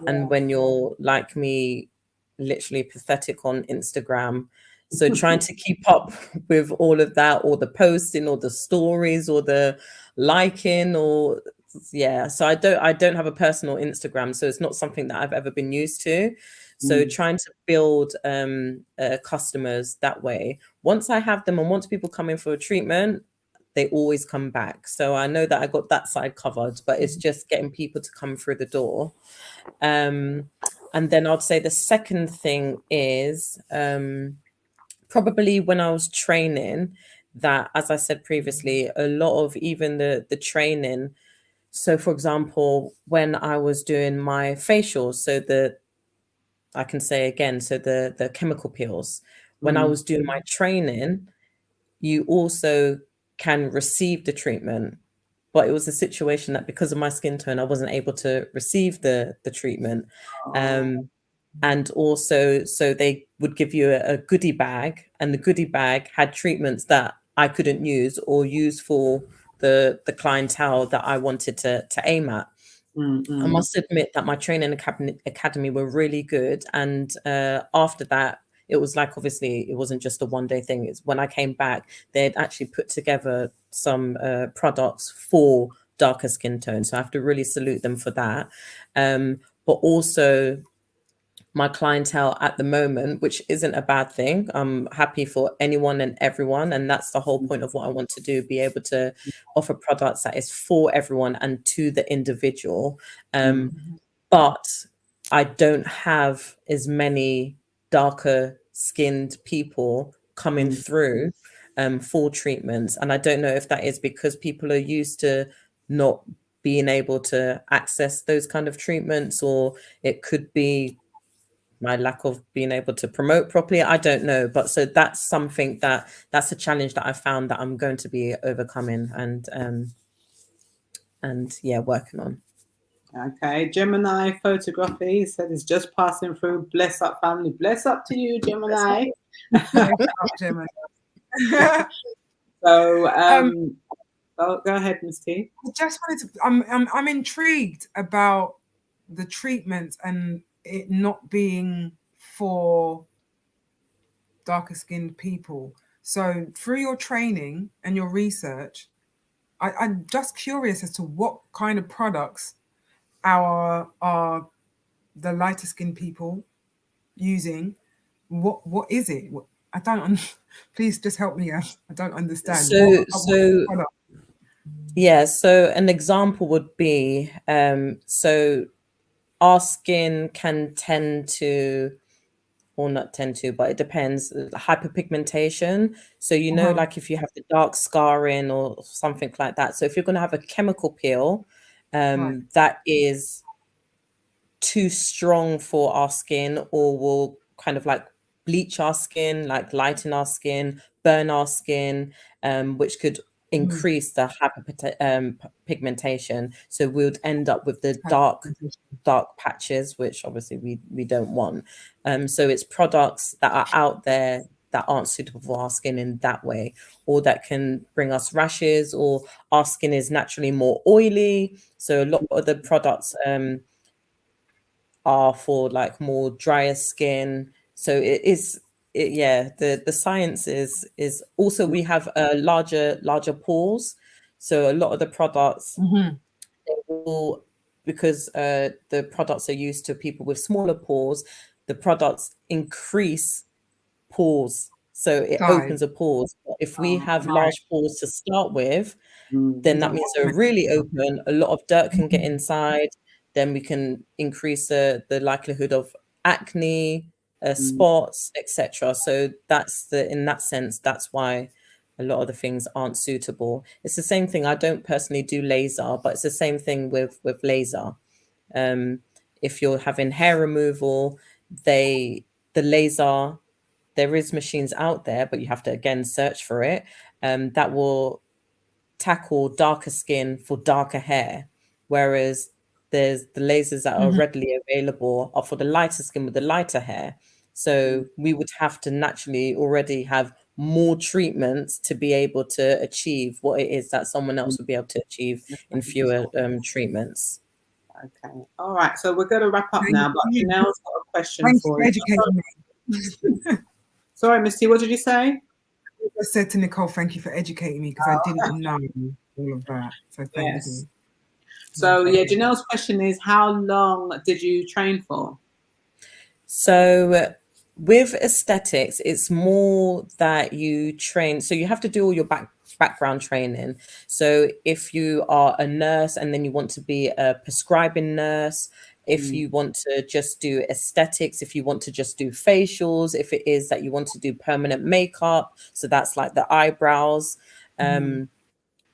and when you're like me, literally pathetic on Instagram. So trying to keep up with all of that, or the posting, or the stories, or the liking, or yeah. So I don't have a personal Instagram, so it's not something that I've ever been used to. So trying to build customers that way. Once I have them, and once people come in for a treatment, they always come back. So I know that I got that side covered, but it's just getting people to come through the door. And then I'd say the second thing is probably when I was training, that, as I said previously, a lot of even the training. So for example, when I was doing my facials, so I can say again, so the chemical peels, when I was doing my training, you also can receive the treatment. But it was a situation that because of my skin tone, I wasn't able to receive the treatment. And also, so they would give you a goodie bag, and the goodie bag had treatments that I couldn't use or use for the clientele that I wanted to aim at. I must admit that my training academy were really good. And after that, it was like, obviously, it wasn't just a one-day thing. It's when I came back, they'd actually put together some products for darker skin tone. So I have to really salute them for that. But also, my clientele at the moment, which isn't a bad thing. I'm happy for anyone and everyone. And that's the whole point of what I want to do, be able to offer products that is for everyone and to the individual. But I don't have as many darker skinned people coming through for treatments. And I don't know if that is because people are used to not being able to access those kind of treatments, or it could be my lack of being able to promote properly. I don't know. But so that's something that's a challenge that I found that I'm going to be overcoming and yeah, working on. Okay, Gemini photography said it's just passing through. Bless up, family. Bless up to you, Gemini. Gemini. So go ahead, Miss T. I just wanted to. I'm intrigued about the treatment and it not being for darker skinned people. So through your training and your research, I'm just curious as to what kind of products are the lighter skinned people using. What is it? I don't. Please just help me out. I don't understand. So yeah. So an example would be so our skin can tend to, or not tend to, but it depends, hyperpigmentation. So, you know, like if you have the dark scarring or something like that. So if you're going to have a chemical peel that is too strong for our skin, or will kind of like bleach our skin, like lighten our skin, burn our skin, which could increase the pigmentation. So we would end up with the dark patches, which obviously we don't want. So it's products that are out there that aren't suitable for our skin in that way, or that can bring us rashes, or our skin is naturally more oily. So a lot of the products are for like more drier skin. So the science is also, we have larger pores. So a lot of the products will, because the products are used to people with smaller pores, the products increase pores. So it opens a pores. But if we have large pores to start with, then that means they're really open. A lot of dirt can get inside. Then we can increase the likelihood of acne, spots, etc. So in that sense, that's why a lot of the things aren't suitable. It's the same thing. I don't personally do laser, but it's the same thing with laser. If you're having hair removal, the laser, there is machines out there, but you have to again search for it. That will tackle darker skin for darker hair, whereas there's the lasers that are readily available are for the lighter skin with the lighter hair. So we would have to naturally already have more treatments to be able to achieve what it is that someone else would be able to achieve in fewer treatments. Okay. All right. So we're going to wrap up Thank now, but you. Janelle's got a question Thanks for for you. educating me. Sorry, Misty, what did you say? I said to Nichole, thank you for educating me because I didn't know all of that. So thank you. So yeah, Janelle's question is, how long did you train for? So with aesthetics, it's more that you train. So you have to do all your background training. So if you are a nurse and then you want to be a prescribing nurse, if you want to just do aesthetics, if you want to just do facials, if it is that you want to do permanent makeup, so that's like the eyebrows.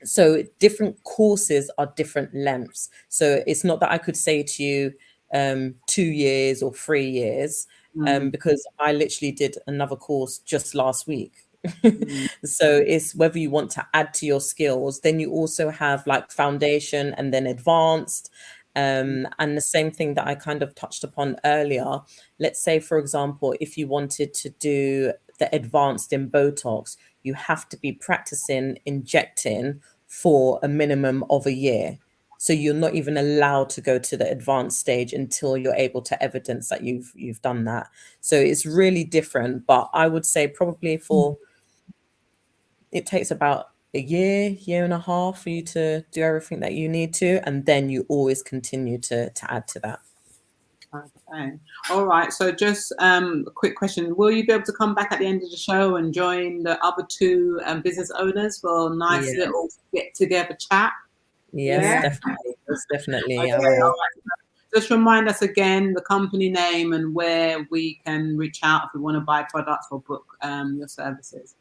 So different courses are different lengths. So it's not that I could say to you 2 years or 3 years, because I literally did another course just last week. So it's whether you want to add to your skills. Then you also have like foundation and then advanced. And the same thing that I kind of touched upon earlier. Let's say, for example, if you wanted to do the advanced in Botox, you have to be practicing injecting for a minimum of a year. So you're not even allowed to go to the advanced stage until you're able to evidence that you've done that. So it's really different. But I would say probably it takes about a year and a half for you to do everything that you need to, and then you always continue to add to that. Okay. All right. So just a quick question. Will you be able to come back at the end of the show and join the other two business owners for a nice little get together chat? Yes, definitely. Yes, definitely. Okay. I will. All right. Just remind us again the company name and where we can reach out if we want to buy products or book your services.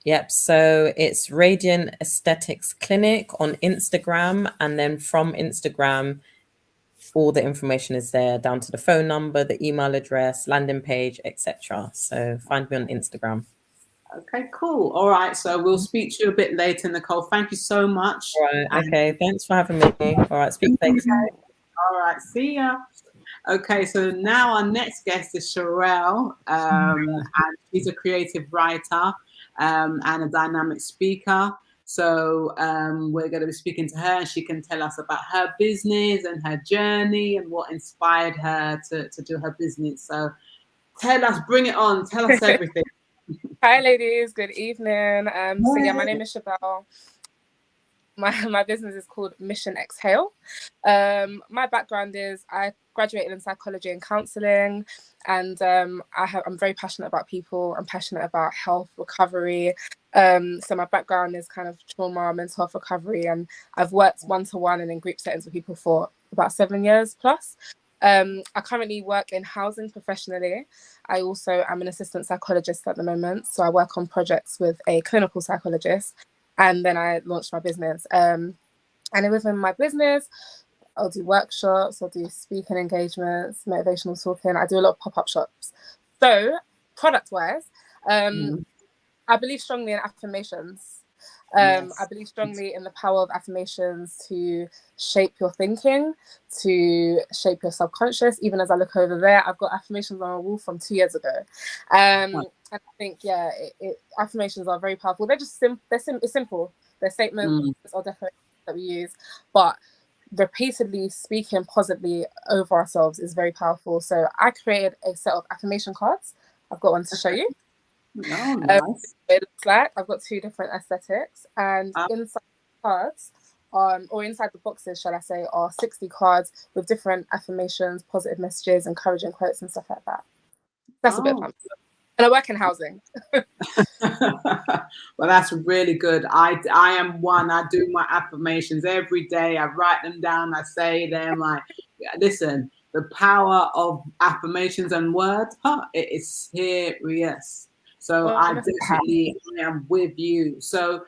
Yep. So it's Radiant Aesthetics Clinic on Instagram, and then from Instagram, all the information is there, down to the phone number, the email address, landing page, etc. So find me on Instagram. Okay, cool. All right. So we'll speak to you a bit later, Nichole. Thank you so much. All right. Okay. Thanks for having me. All right. Speak later. All right. See ya. Okay, so now our next guest is Sherelle, and she's a creative writer and a dynamic speaker. So we're going to be speaking to her, and she can tell us about her business and her journey and what inspired her to do her business. So tell us, bring it on, tell us everything. Hi, ladies. Good evening. So yeah, my name is Sherelle. My business is called Mission Exhale. My background is I graduated in psychology and counseling, and I'm very passionate about people. I'm passionate about health recovery. So my background is kind of trauma, mental health recovery, and I've worked one-to-one and in group settings with people for about 7 years plus. I currently work in housing professionally. I also am an assistant psychologist at the moment, so I work on projects with a clinical psychologist. And then I launched my business. And within my business, I'll do workshops, I'll do speaking engagements, motivational talking. I do a lot of pop-up shops. So product-wise, I believe strongly in affirmations. I believe strongly in the power of affirmations to shape your thinking, to shape your subconscious. Even as I look over there, I've got affirmations on a wall from 2 years ago. And I think, affirmations are very powerful. They're just it's simple. They're statements or declarations that we use, but repeatedly speaking positively over ourselves is very powerful. So I created a set of affirmation cards. I've got one to show you. Oh, nice. It looks like I've got 2 different aesthetics, and inside the cards, or inside the boxes, shall I say, are 60 cards with different affirmations, positive messages, encouraging quotes, and stuff like that. That's a bit fun. And I work in housing. Well, that's really good. I am one. I do my affirmations every day. I write them down. I say them. Listen. The power of affirmations and words. It is serious. So I definitely am with you. So,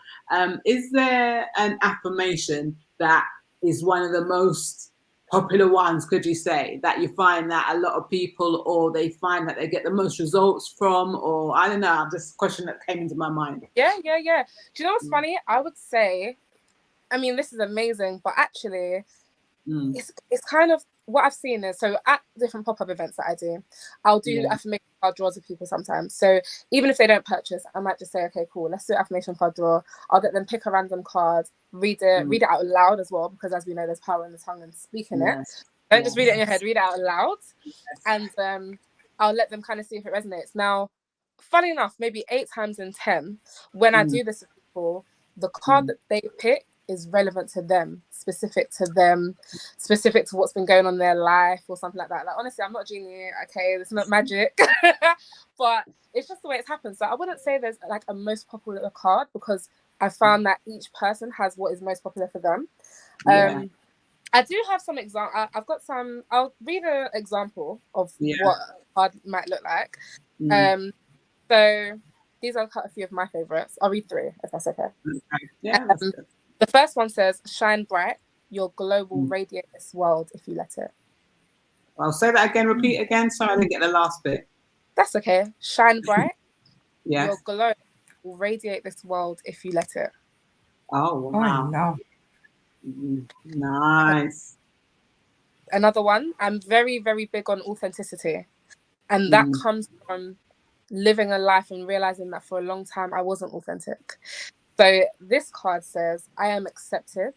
is there an affirmation that is one of the most popular ones, could you say, that you find that a lot of people, or they find that they get the most results from, or I don't know, just a question that came into my mind. Yeah. Do you know what's funny? I would say I mean, this is amazing, but actually, it's kind of what I've seen is, so at different pop-up events that I do, I'll do affirmation card draws with people sometimes. So even if they don't purchase, I might just say, okay, cool, let's do affirmation card draw. I'll get them pick a random card, read it out loud as well, because as we know, there's power in the tongue and speaking it. Don't just read it in your head, read it out loud. And I'll let them kind of see if it resonates. Now, funny enough, maybe 8 times in 10, when I do this with people, the card that they pick is relevant to them, specific to what's been going on in their life or something like that. Like, honestly, I'm not a genie, okay? It's not magic, but it's just the way it's happened. So I wouldn't say there's like a most popular card, because I found that each person has what is most popular for them. I do have some example. I've got some. I'll read an example of what a card might look like. So these are a few of my favorites. I'll read 3 if that's okay. That's good. The first one says, "Shine bright, your glow will radiate this world if you let it." I'll say that again. Repeat again. Sorry, I didn't get the last bit. That's okay. Shine bright, your glow will radiate this world if you let it. Oh wow! Nice. Another one. I'm very, very big on authenticity, and that comes from living a life and realizing that for a long time I wasn't authentic. So this card says, "I am accepted.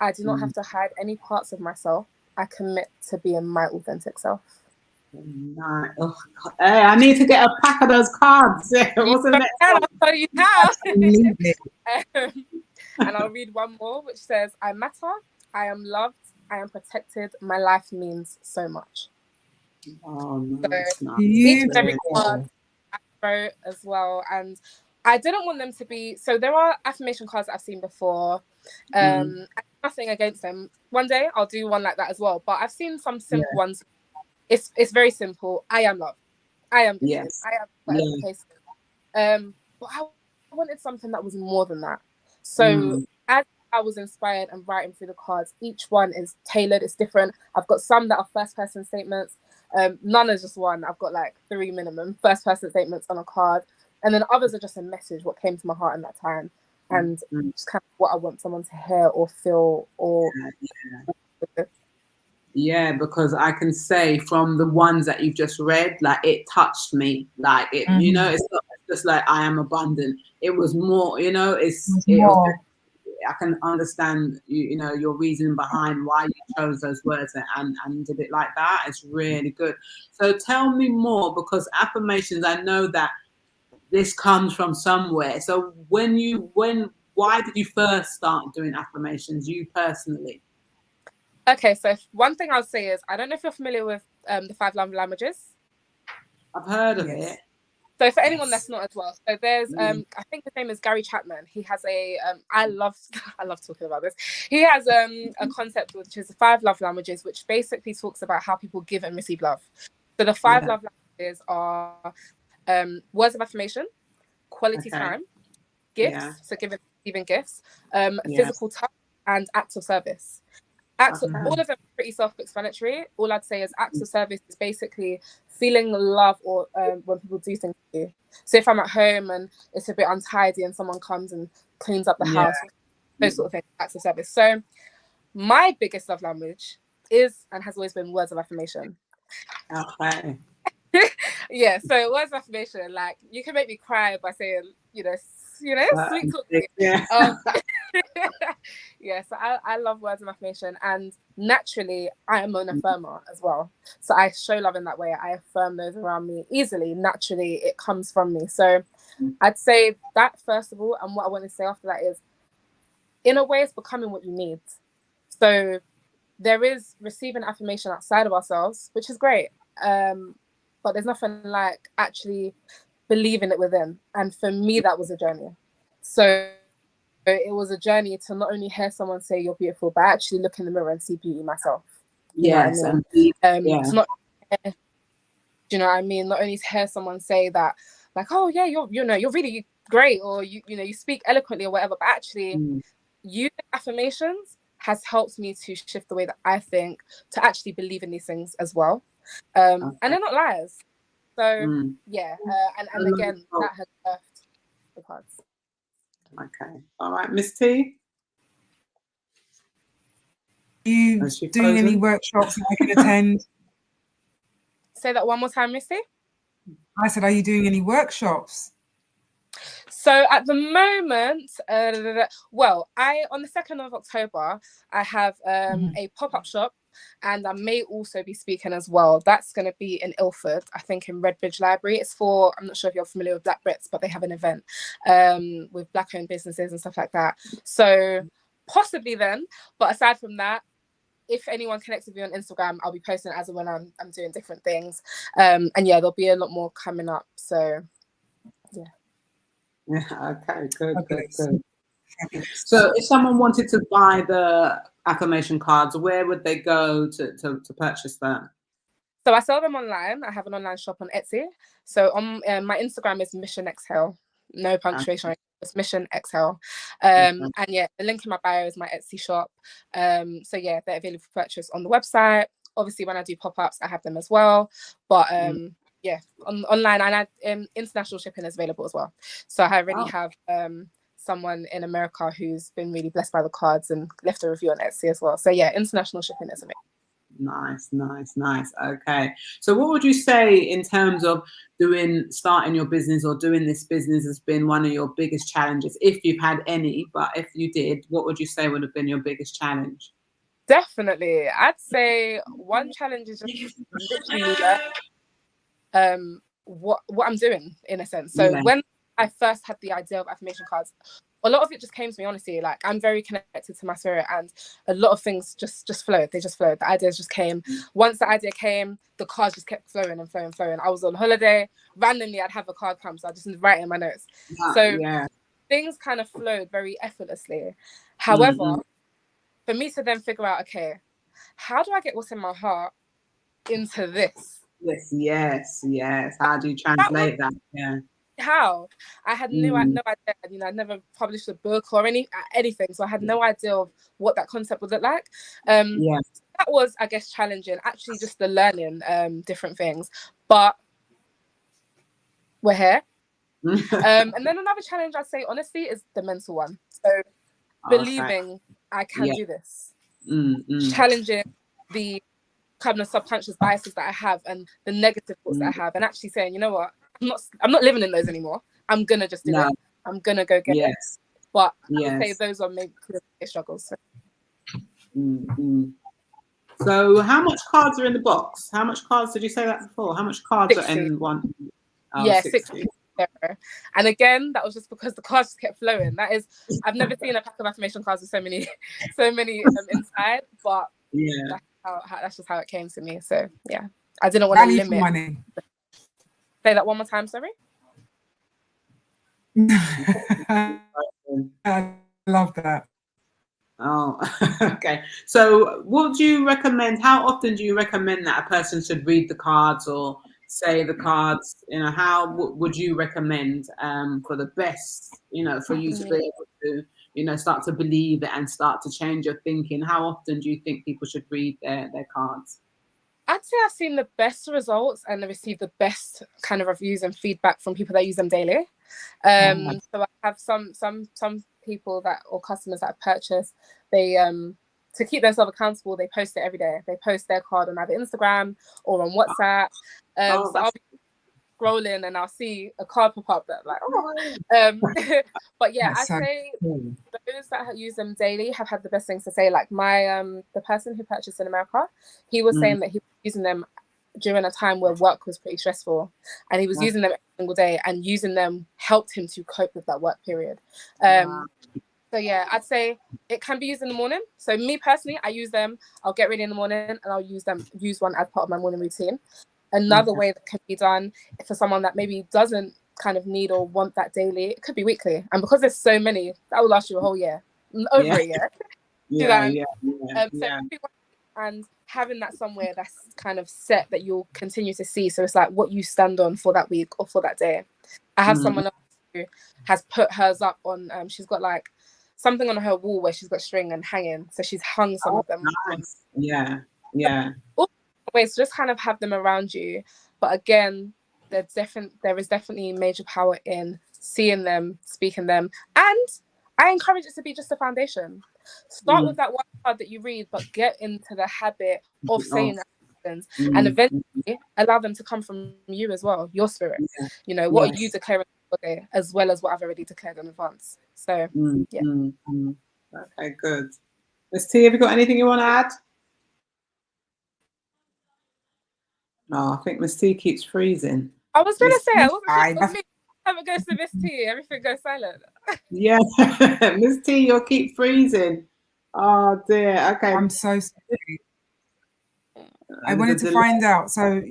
I do not have to hide any parts of myself. I commit to being my authentic self." Nice. Oh, hey, I need to get a pack of those cards. What's the next one? I'll tell you how. And I'll read one more, which says, "I matter. I am loved. I am protected. My life means so much." Oh, nice. So each and every card I wrote as well, and I didn't want them to be. So there are affirmation cards that I've seen before. Nothing against them. One day I'll do one like that as well. But I've seen some simple ones. It's very simple. I am loved. I am gifted. I am whatever the case is. But I wanted something that was more than that. So as I was inspired and writing through the cards, each one is tailored. It's different. I've got some that are first-person statements. None is just one. I've got like 3 minimum first-person statements on a card. And then others are just a message, what came to my heart in that time. And just kind of what I want someone to hear or feel or... Yeah, because I can say from the ones that you've just read, like it touched me. Like it, you know, it's not just like I am abundant. It was more, you know, it was, I can understand, you know, your reason behind why you chose those words and did it like that. It's really good. So tell me more, because affirmations, I know that this comes from somewhere. So why did you first start doing affirmations, you personally? Okay, so one thing I'll say is, I don't know if you're familiar with the 5 love languages. I've heard of it. So for anyone that's not as well, so there's I think his name is Gary Chapman. He has a I love talking about this. He has a concept which is 5 love languages, which basically talks about how people give and receive love. So the 5 love languages are words of affirmation, quality time, gifts, so giving, receiving gifts, physical touch, and acts of service. All of them are pretty self-explanatory. All I'd say is acts of service is basically feeling love, or when people do things for you. So if I'm at home and it's a bit untidy and someone comes and cleans up the house, those sort of things, acts of service. So my biggest love language is and has always been words of affirmation. Okay. So words of affirmation, like you can make me cry by saying, sweet talk. So I love words of affirmation, and naturally I am an affirmer as well. So I show love in that way. I affirm those around me easily. Naturally, it comes from me. So I'd say that first of all, and what I want to say after that is, in a way, it's becoming what you need. So there is receiving affirmation outside of ourselves, which is great. But there's nothing like actually believing it within. And for me, that was a journey. So it was a journey to not only hear someone say you're beautiful, but actually look in the mirror and see beauty myself. Yes. To not, do you know what I mean? Not only to hear someone say that, like, oh yeah, you're really great, or you speak eloquently or whatever, but actually using affirmations has helped me to shift the way that I think, to actually believe in these things as well. And they're not lies. So and again, that has birthed the cards. Okay. All right, Miss T. you Is she doing any frozen? workshops that I can attend? Say that one more time, Missy. I said, are you doing any workshops? So at the moment, well, on the 2nd of October, I have a pop-up shop, and I may also be speaking as well. That's going to be in Ilford, I think, in Redbridge Library. It's for, I'm not sure if you're familiar with Black Brits, but they have an event with Black-owned businesses and stuff like that. So possibly then, but aside from that, if anyone connects with me on Instagram, I'll be posting it as and when I'm doing different things. And yeah, there'll be a lot more coming up. So yeah. Yeah, okay, good. So if someone wanted to buy the affirmation cards, where would they go to purchase that? So I sell them online. I have an online shop on Etsy. So on my Instagram is Mission Exhale. No punctuation. Okay. It's Mission Exhale. And yeah, the link in my bio is my Etsy shop. So yeah, they're available for purchase on the website. Obviously, when I do pop-ups, I have them as well. But yeah, online, and international shipping is available as well. So I already have someone in America who's been really blessed by the cards and left a review on Etsy as well. So yeah, international shipping is amazing. Nice. Okay. So what would you say in terms of starting your business or doing this business has been one of your biggest challenges, if you've had any, but if you did, what would you say would have been your biggest challenge? Definitely. I'd say one challenge is just literally what I'm doing, in a sense. So when I first had the idea of affirmation cards, a lot of it just came to me, honestly. Like, I'm very connected to my spirit, and a lot of things just flowed. They just flowed. The ideas just came. Once the idea came, the cards just kept flowing and flowing. I was on holiday. Randomly, I'd have a card come, so I just write it in my notes. Things kind of flowed very effortlessly. However, for me to then figure out, okay, how do I get what's in my heart into this? Yes. How do you translate that? Yeah. How? I had no idea. I'd never published a book or anything, so I had no idea of what that concept would look like. That was, I guess, challenging. Actually, just the learning different things. But we're here. And then another challenge, I'd say, honestly, is the mental one. So believing I can do this, challenging the kind of subconscious biases that I have and the negative thoughts that I have, and actually saying, you know what, I'm not living in those anymore. I'm gonna just do it. I'm gonna go get it. But I would say those are maybe the struggles. So how much cards are in the box? How much cards did you say that before? How much cards 60. are in one? 60. And again, that was just because the cards just kept flowing. That is, I've never seen a pack of affirmation cards with so many inside, but that's just how it came to me. So yeah, I didn't want to limit. Money. Say that one more time, sorry. I love that. Oh, okay. So what do you recommend? How often do you recommend that a person should read the cards or say the cards? How would you recommend for the best, for you to be able to, start to believe it and start to change your thinking? How often do you think people should read their cards? I'd say I've seen the best results and received the best kind of reviews and feedback from people that use them daily. So I have some people or customers that have purchased, they to keep themselves accountable, they post it every day. They post their card on either Instagram or on WhatsApp. So I'll be scrolling and I'll see a card pop up that but yeah, I'd say those that use them daily have had the best things to say. Like my the person who purchased in America, he was saying that he was using them during a time where work was pretty stressful, and he was using them every single day, and using them helped him to cope with that work period. So yeah, I'd say it can be used in the morning. So me personally, I use them. I'll get ready in the morning and I'll use one as part of my morning routine. Another way that can be done for someone that maybe doesn't kind of need or want that daily, it could be weekly. And because there's so many, that will last you a whole year, over a year. And having that somewhere that's kind of set that you'll continue to see. So it's like what you stand on for that week or for that day. I have someone else who has put hers up on, she's got like something on her wall where she's got string and hanging. So she's hung some of them. Nice. Yeah. Ways to just kind of have them around you. But again, there is definitely major power in seeing them, speaking them. And I encourage it to be just a foundation. Start with that one card that you read, but get into the habit of saying affirmations, and eventually allow them to come from you as well, your spirit. You know, what are you declaring today, as well as what I've already declared in advance. So, yeah. Okay, good. Miss T, have you got anything you want to add? Oh, I think Miss T keeps freezing. I was going to say, I wasn't sure it was me. It goes to Miss T, everything goes silent. Yeah, Miss T, you'll keep freezing. Oh dear. Okay. I'm so sorry. I wanted to find out. So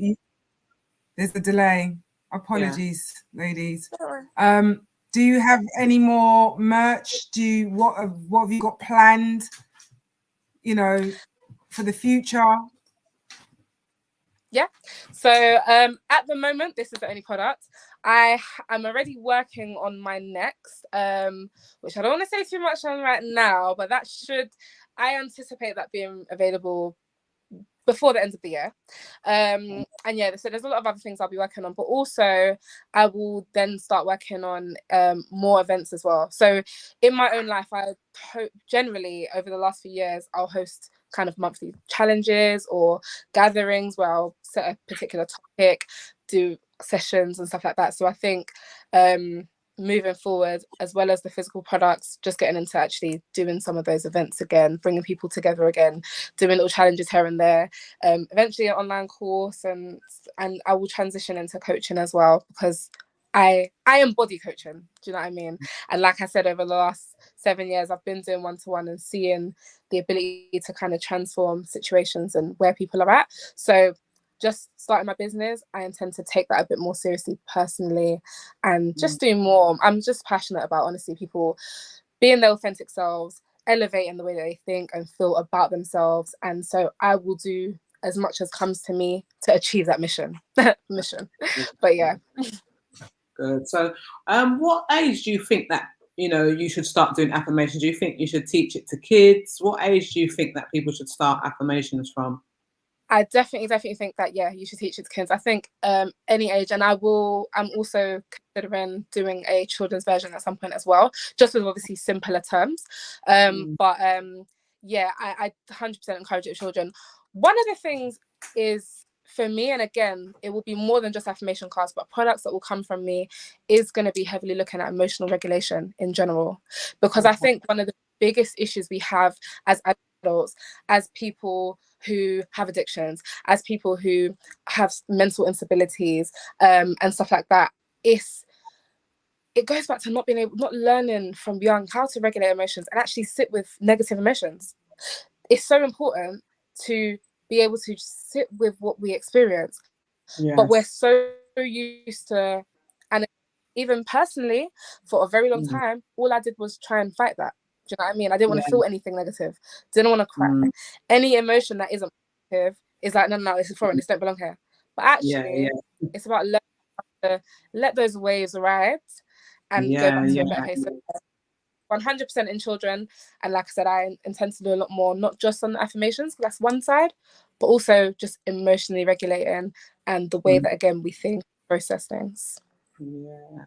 there's a delay. Apologies, ladies. Do you have any more merch? What have you got planned? You know, for the future? Yeah. So at the moment, this is the only product. I'm already working on my next, which I don't want to say too much on right now, but I anticipate that being available before the end of the year. And yeah, so there's a lot of other things I'll be working on, but also I will then start working on more events as well. So in my own life, I generally over the last few years, I'll host kind of monthly challenges or gatherings where I'll set a particular topic, do sessions and stuff like that. So I think moving forward, as well as the physical products, just getting into actually doing some of those events again, bringing people together again, doing little challenges here and there, eventually an online course, and I will transition into coaching as well, because I embody coaching. Do you know what I mean? And like I said, over the last 7 years, I've been doing one-to-one and seeing the ability to kind of transform situations and where people are at. So just starting my business, I intend to take that a bit more seriously personally and just do more. I'm just passionate about, honestly, people being their authentic selves, elevating the way that they think and feel about themselves. And so I will do as much as comes to me to achieve that mission. But yeah. Good. So what age do you think that, you know, you should start doing affirmations? Do you think you should teach it to kids? What age do you think that people should start affirmations from? I definitely think that, yeah, you should teach it to kids. I think any age, and I'm also considering doing a children's version at some point as well, just with obviously simpler terms. But yeah, I 100% encourage it with children. One of the things is, for me, and again, it will be more than just affirmation cards, but products that will come from me is going to be heavily looking at emotional regulation in general. Because I think one of the biggest issues we have as adults, as people who have addictions, as people who have mental instabilities, and stuff like that, it goes back to not learning from young how to regulate emotions and actually sit with negative emotions. It's so important to be able to sit with what we experience. Yes. But we're so used to, and even personally, for a very long time, all I did was try and fight that. Do you know what I mean? I didn't want to feel anything negative. Didn't want to cry. Any emotion that isn't positive is like, no, this is foreign. This don't belong here. But actually, it's about learning to let those waves ride and go back to a better place. 100% in children, and like I said, I intend to do a lot more, not just on the affirmations, because that's one side, but also just emotionally regulating and the way that, again, we think, process things. Yeah.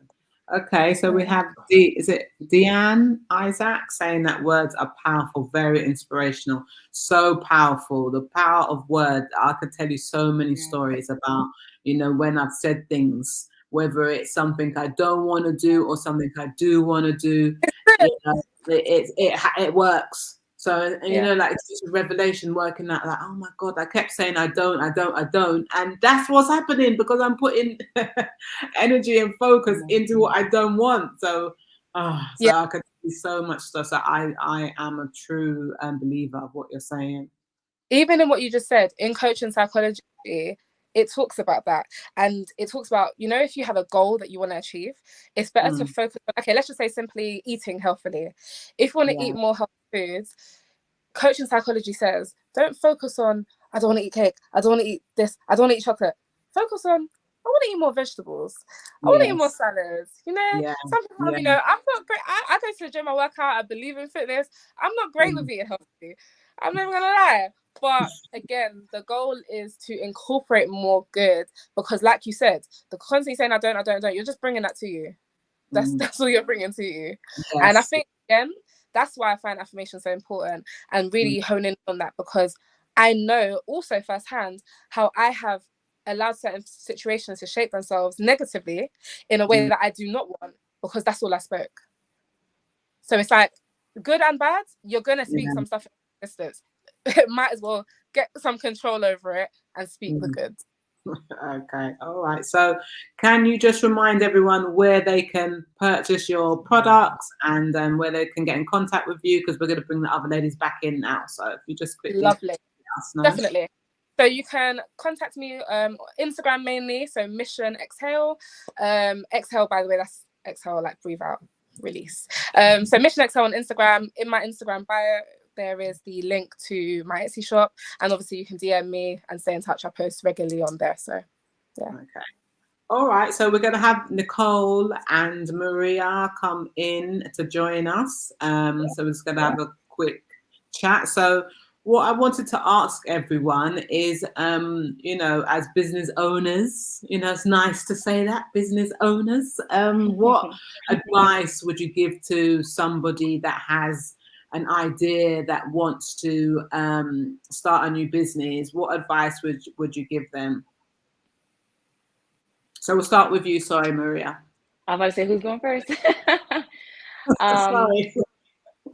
Okay, so we have Deanne Isaac saying that words are powerful, very inspirational, so powerful. The power of words. I could tell you so many stories about, you know, when I've said things, whether it's something I don't want to do or something I do want to do, you know, it works. So, you know, like, it's just a revelation working out, like, oh my God, I kept saying I don't. And that's what's happening, because I'm putting energy and focus into what I don't want. So I could see so much stuff. So I am a true believer of what you're saying. Even in what you just said, in coaching psychology, it talks about that. And it talks about, you know, if you have a goal that you want to achieve, it's better to focus on, okay, let's just say simply eating healthily. If you want to eat more healthy foods, coaching psychology says, don't focus on, I don't want to eat cake, I don't want to eat this, I don't want to eat chocolate. Focus on, I want to eat more vegetables. I want to eat more salads. You know, sometimes, you know, I'm not great. I go to the gym, I work out, I believe in fitness. I'm not great with eating healthy. I'm never going to lie. But again, the goal is to incorporate more good, because like you said, the constantly saying I don't, you're just bringing that to you. That's all you're bringing to you. Yes. And I think again. That's why I find affirmation so important, and really hone in on that, because I know also firsthand how I have allowed certain situations to shape themselves negatively in a way that I do not want, because that's all I spoke. So it's like, good and bad, you're going to speak some stuff in existence. Might as well get some control over it and speak the good. Okay, all right. So can you just remind everyone where they can purchase your products and where they can get in contact with you? Because we're going to bring the other ladies back in now. So if you just quickly Lovely. let us know. Definitely. So you can contact me Instagram mainly. So Mission Exhale. Exhale, by the way, that's exhale like breathe out, release. So Mission Exhale on Instagram. In my Instagram bio, there is the link to my Etsy shop, and obviously you can DM me and stay in touch. I post regularly on there. So yeah. Okay. All right. So we're going to have Nichole and Maria come in to join us. So we're just going to have a quick chat. So what I wanted to ask everyone is, as business owners, it's nice to say that, business owners, what advice would you give to somebody that has an idea that wants to start a new business? What advice would you give them? So we'll start with you. Sorry, Maria. I'm about to say, who's going first? Sorry.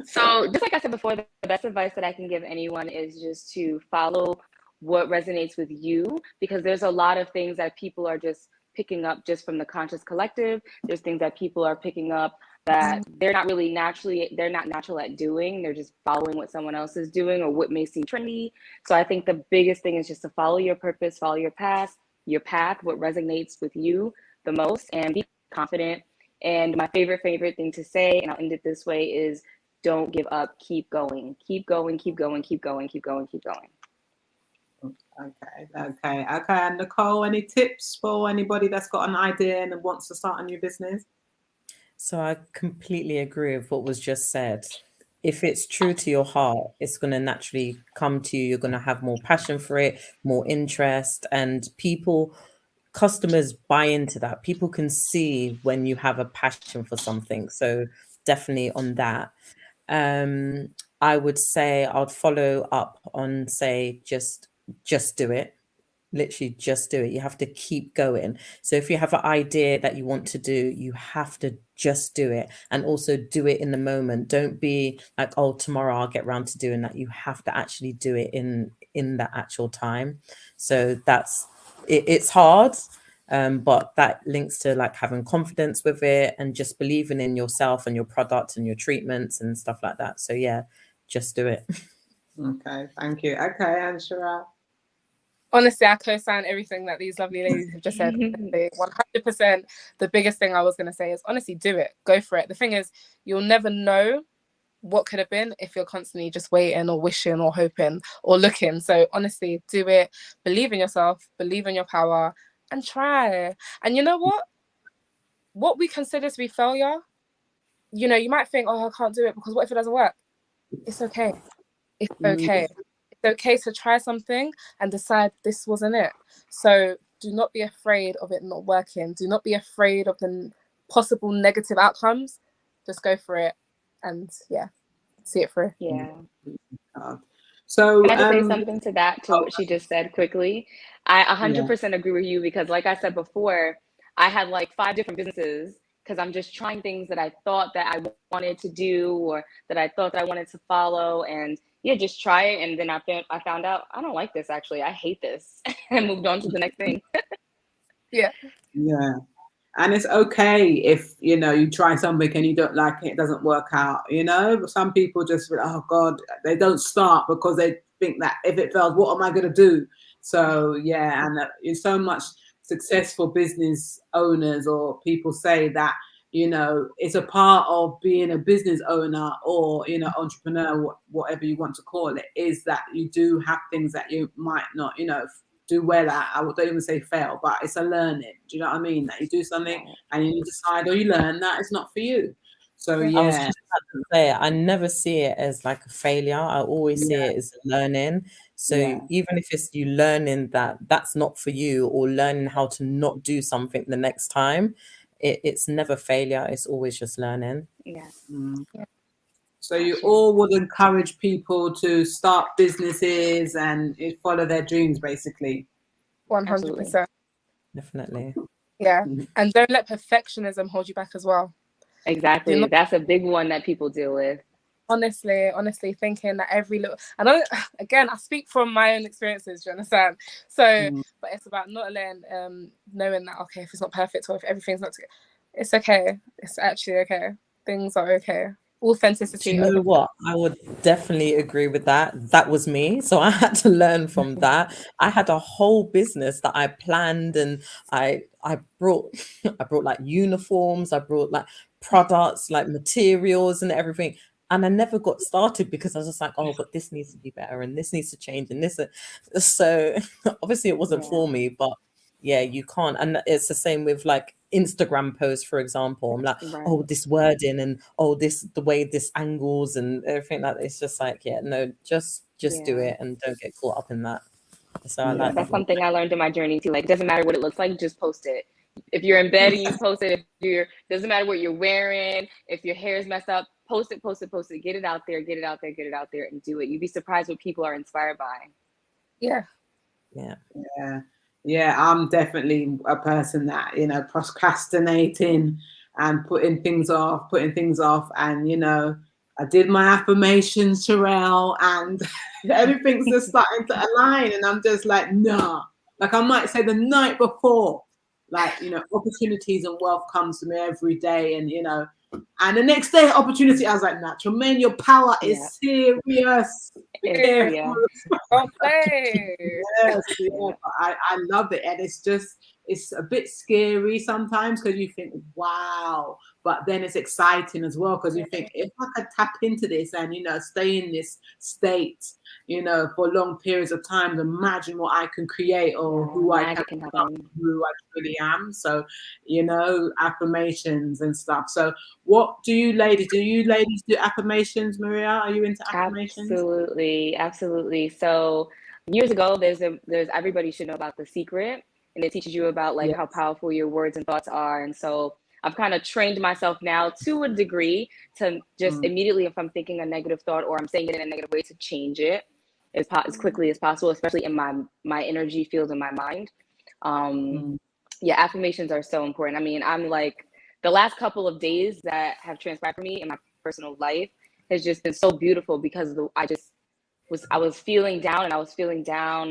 So just like I said before, the best advice that I can give anyone is just to follow what resonates with you, because there's a lot of things that people are just picking up just from the conscious collective. There's things that people are picking up that they're not natural at doing. They're just following what someone else is doing or what may seem trendy. So I think the biggest thing is just to follow your purpose, follow your path, what resonates with you the most, and be confident. And my favorite thing to say, and I'll end it this way, is don't give up, keep going, keep going, keep going, keep going, keep going, keep going. Okay. And Nichole, any tips for anybody that's got an idea and wants to start a new business? So I completely agree with what was just said. If it's true to your heart, it's going to naturally come to you. You're going to have more passion for it, more interest, and customers buy into that. People can see when you have a passion for something. So definitely on that. I would say I'd follow up on just do it. Literally just do it. You have to keep going. So if you have an idea that you want to do, you have to just do it, and also do it in the moment. Don't be like, oh, tomorrow I'll get around to doing that. You have to actually do it in that actual time. So that's it. It's hard, but that links to like having confidence with it and just believing in yourself and your product and your treatments and stuff like that. So yeah, just do it. Okay, thank you. Okay, and Sherelle? Honestly, I co-sign everything that these lovely ladies have just said. 100%. The biggest thing I was going to say is honestly, do it. Go for it. The thing is, you'll never know what could have been if you're constantly just waiting or wishing or hoping or looking. So honestly, do it. Believe in yourself. Believe in your power and try. And you know what? What we consider to be failure, you might think, oh, I can't do it because what if it doesn't work? It's okay. It's okay. It's okay to try something and decide this wasn't it. So do not be afraid of it not working. Do not be afraid of the possible negative outcomes. Just go for it and see it through. Yeah. So can I just say something to that, to what she just said quickly? I 100% agree with you, because like I said before, I had like 5 different businesses because I'm just trying things that I thought that I wanted to do or that I thought that I wanted to follow, and just try it. And then I found out I don't like this, actually. I hate this, and moved on to the next thing. Yeah. And it's okay if, you try something and you don't like it, it doesn't work out, But some people just, oh God, they don't start because they think that if it fails, what am I going to do? So, and so much successful business owners or people say that, it's a part of being a business owner or, entrepreneur, whatever you want to call it, is that you do have things that you might not, do well at. I don't even say fail, but it's a learning. Do you know what I mean? That you do something and you decide or you learn that it's not for you. So I was just about to say, I never see it as like a failure. I always see it as learning. So even if it's you learning that that's not for you, or learning how to not do something the next time, it's never failure. It's always just learning. Yeah. So you all would encourage people to start businesses and follow their dreams, basically. 100%. Definitely. Yeah. And don't let perfectionism hold you back as well. Exactly. That's a big one that people deal with. Honestly, thinking that every little, I know, again, I speak from my own experiences, do you understand? So, but it's about not letting, knowing that, okay, if it's not perfect or if everything's not, it's okay. It's actually okay. Things are okay. Authenticity. Do you know what? I would definitely agree with that. That was me. So I had to learn from that. I had a whole business that I planned, and I brought I brought like uniforms, I brought like products, like materials and everything. And I never got started because I was just like, oh, but this needs to be better and this needs to change and this. So obviously it wasn't for me, but yeah, you can't. And it's the same with like Instagram posts, for example. I'm like, oh, this wording and oh, the way this angles and everything like that. It's just like, yeah, no, just do it and don't get caught up in that. So I like that's something I learned in my journey too. Like, it doesn't matter what it looks like, just post it. If you're in bed and you post it, doesn't matter what you're wearing, if your hair is messed up, post it, get it out there, and do it. You'd be surprised what people are inspired by. Yeah, I'm definitely a person that, procrastinating and putting things off. And, I did my affirmations, Sherelle, and everything's just starting to align. And I'm just like, nah. Like I might say the night before, like, opportunities and wealth comes to me every day. And, and the next day, opportunity, I was like, nah, Tremaine, your power is serious. Don't play. Yes, I love it. And it's a bit scary sometimes because you think, wow, but then it's exciting as well because you think, if I could tap into this and, stay in this state, for long periods of time, imagine what I can create or who I can become, who I really am. So, affirmations and stuff. So what do you ladies do affirmations, Maria? Are you into affirmations? Absolutely. So years ago, there's Everybody Should Know About The Secret, and it teaches you about like how powerful your words and thoughts are. And so I've kind of trained myself now to a degree to just immediately, if I'm thinking a negative thought or I'm saying it in a negative way, to change it as quickly as possible, especially in my energy field in my mind. Affirmations are so important. I mean, I'm like, the last couple of days that have transpired for me in my personal life has just been so beautiful because I was feeling down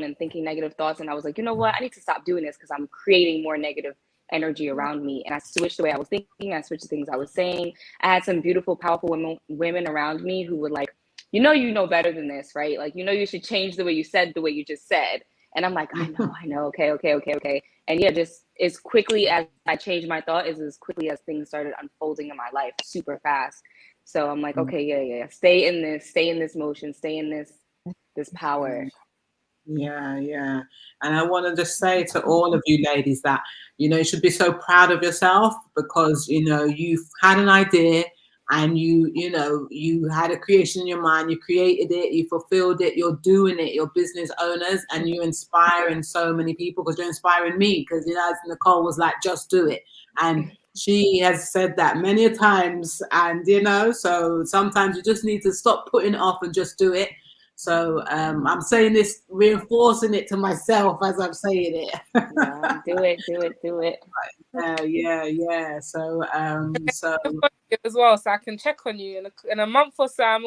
and thinking negative thoughts. And I was like, you know what? I need to stop doing this because I'm creating more negative energy around me. And I switched the way I was thinking. I switched the things I was saying. I had some beautiful, powerful women around me who were like, you know better than this, right? Like, you should change the way you said the way you just said. And I'm like, I know. Okay. And just as quickly as I changed my thought is as quickly as things started unfolding in my life super fast. So I'm like, okay, stay in this motion, stay in this power. Yeah. And I want to just say to all of you ladies that, you should be so proud of yourself because, you've had an idea and you had a creation in your mind, you created it, you fulfilled it, you're doing it, you're business owners, and you're inspiring so many people because you're inspiring me because, as Nichole was like, just do it. And she has said that many times. And, so sometimes you just need to stop putting it off and just do it. So I'm saying this, reinforcing it to myself as I'm saying it. Do it. Yeah. So as well, so I can check on you in a month or so. I'm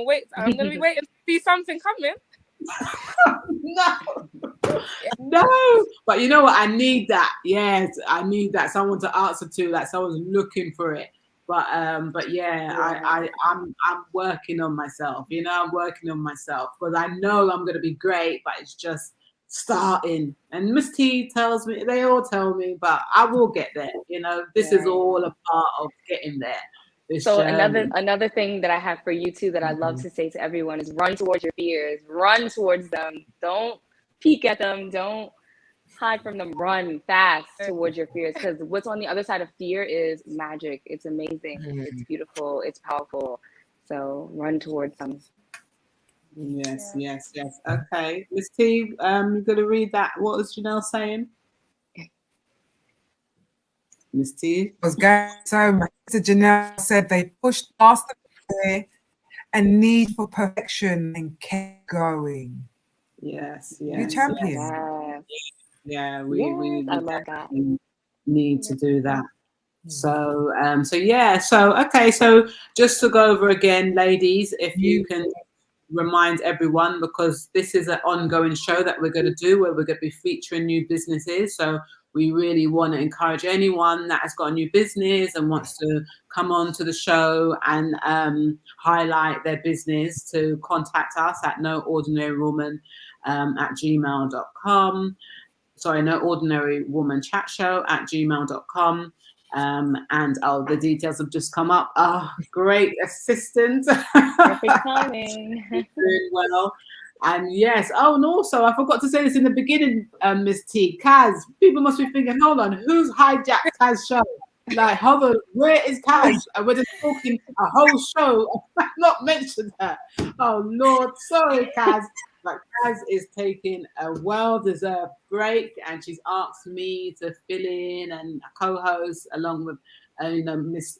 gonna be waiting to see something coming. No, but you know what? I need that. Yes, I need that someone to answer to, like someone's looking for it. But I'm working on myself. I'm working on myself because I know I'm gonna be great, but it's just starting. And Miss T tells me, they all tell me, but I will get there. This is all a part of getting there. So another thing that I have for you too that I love to say to everyone is run towards your fears, run towards them. Don't peek at them. Don't hide from them. Run fast towards your fears because what's on the other side of fear is magic. It's amazing. It's beautiful. It's powerful. So run towards them. Yes. Okay, Miss T, you're gonna read that. What was Janelle saying? Miss T was going so much. Janelle said they pushed past the fear and need for perfection and kept going. Yes, You yes, champion. Yes. yeah. Yes, We I love that. definitely need to do that. So so okay, so just to go over again, ladies, if you can remind everyone, because this is an ongoing show that we're going to do where we're going to be featuring new businesses. So we really want to encourage anyone that has got a new business and wants to come on to the show and highlight their business to contact us at noordinarywoman at gmail.com. Sorry, no ordinary woman chat show at gmail.com. And the details have just come up. Oh, great assistant. Perfect timing. Doing well. And yes, and also I forgot to say this in the beginning, Miss T. Kaz, people must be thinking, hold on, who's hijacked Kaz's show? Like, hold on, where is Kaz? We're just talking a whole show. I've not mentioned her. Oh Lord, sorry, Kaz. But Kaz is taking a well-deserved break, and she's asked me to fill in and co-host along with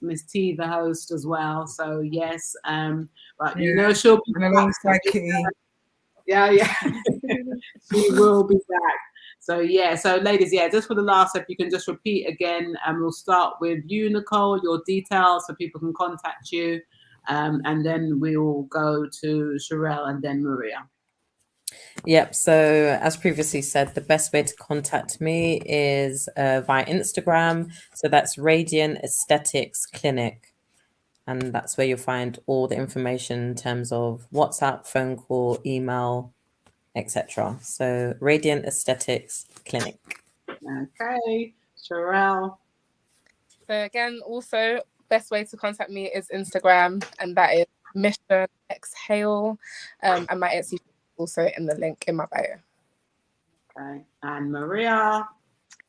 Miss T, the host, as well. So yes, but she'll be and alongside Kitty. Yeah, she will be back. So so ladies, just for the last step, you can just repeat again, and we'll start with you, Nichole, your details so people can contact you, and then we'll go to Sherelle and then Maria. Yep. So as previously said, the best way to contact me is via Instagram. So that's Radiant Aesthetics Clinic. And that's where you'll find all the information in terms of WhatsApp, phone call, email, etc. So Radiant Aesthetics Clinic. Okay. Sherelle. So again, also best way to contact me is Instagram, and that is Mission Exhale. And my Etsy also in the link in my bio. Okay. And Maria.